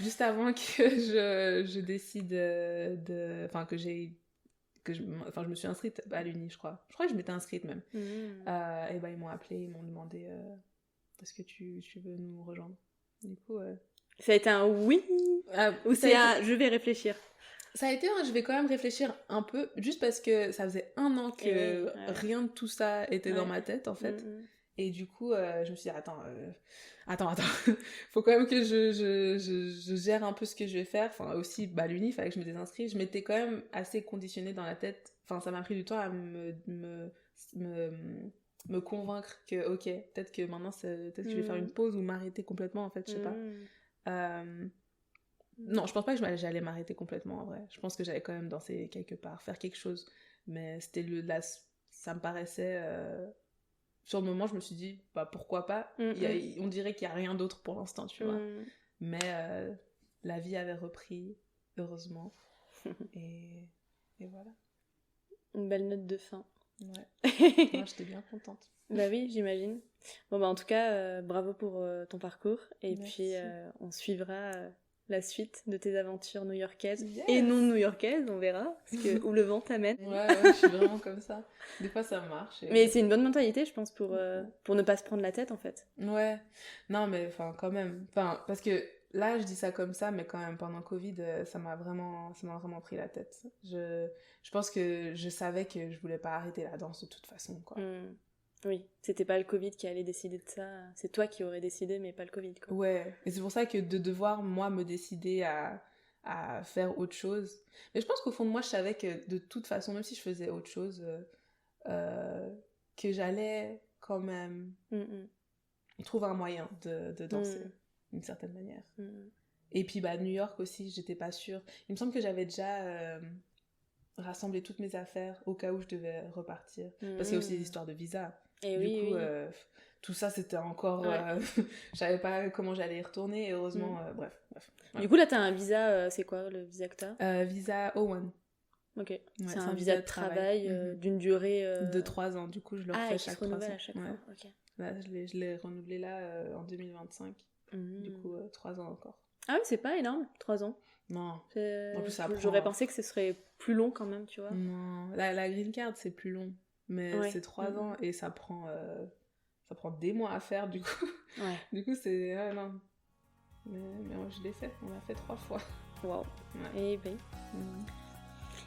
Juste avant que je décide Enfin, je me suis inscrite à l'Uni, je crois. Je crois que je m'étais inscrite même. Et bah, ils m'ont appelé, ils m'ont demandé est-ce que tu veux nous rejoindre? Du coup... Ça a été un oui ou c'est un je vais réfléchir? Ça a été un je vais quand même réfléchir un peu, juste parce que ça faisait 1 an que rien de tout ça était dans ma tête, en fait. Et du coup, je me suis dit, attends. Faut quand même que je gère un peu ce que je vais faire. Enfin, aussi, bah, l'Uni, il fallait que je me désinscrive. Je m'étais quand même assez conditionnée dans la tête. Enfin, ça m'a pris du temps à me convaincre que, ok, peut-être que maintenant, peut-être que je vais faire une pause ou m'arrêter complètement, en fait, je sais pas. Non, je pense pas que j'allais m'arrêter complètement, en vrai. Je pense que j'allais quand même danser quelque part, faire quelque chose. Mais c'était ça me paraissait... Sur le moment, je me suis dit, bah, pourquoi pas. On dirait qu'il y a rien d'autre pour l'instant, tu vois. Mais la vie avait repris, heureusement. et voilà. Une belle note de fin. Ouais. Moi, j'étais bien contente. Bah oui, j'imagine. Bon, bah en tout cas, bravo pour ton parcours. Et merci. Puis, on suivra la suite de tes aventures new-yorkaises. Yes. Et non new-yorkaises, on verra. Où le vent t'amène. Ouais, je suis vraiment comme ça. Des fois, ça marche. Mais c'est une bonne mentalité, je pense, pour ne pas se prendre la tête, en fait. Ouais. Non, mais enfin, quand même. Enfin, parce que là, je dis ça comme ça, mais quand même, pendant Covid, ça m'a vraiment pris la tête. Je pense que je savais que je voulais pas arrêter la danse de toute façon, quoi. Oui, c'était pas le Covid qui allait décider de ça. C'est toi qui aurais décidé, mais pas le Covid, quoi. Ouais, et c'est pour ça que de devoir, moi, me décider à faire autre chose. Mais je pense qu'au fond de moi, je savais que de toute façon, même si je faisais autre chose, que j'allais quand même trouver un moyen de danser d'une certaine manière. Et puis, bah, New York aussi, j'étais pas sûre. Il me semble que j'avais déjà rassemblé toutes mes affaires au cas où je devais repartir. Parce qu'il y a aussi des histoires de visa. Et du coup, tout ça, c'était encore... je savais pas comment j'allais y retourner, et heureusement, bref. Du coup, là, t'as un visa, c'est quoi le visa que t'as? Visa O1. Ok. Ouais, c'est un visa de travail d'une durée... De 3 ans, du coup, je le refais chaque 3 ans. À chaque fois. Okay. Là, je l'ai renouvelé là en 2025. Du coup, 3 ans encore. Ah oui, c'est pas énorme, 3 ans. Non. En plus, ça j'aurais pensé que ce serait plus long quand même, tu vois. Non, la green card, c'est plus long. Mais c'est 3 ans et ça prend des mois à faire, du coup. Ouais. Du coup, c'est... non. Mais je l'ai fait. On l'a fait 3 fois. Waouh. Ouais.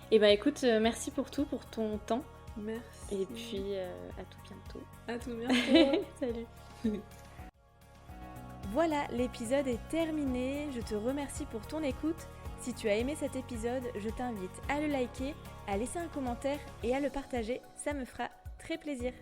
Et ben écoute, merci pour tout, pour ton temps. Merci. Et puis, à tout bientôt. À tout bientôt. Salut. Voilà, l'épisode est terminé. Je te remercie pour ton écoute. Si tu as aimé cet épisode, je t'invite à le liker, à laisser un commentaire et à le partager. Ça me fera très plaisir.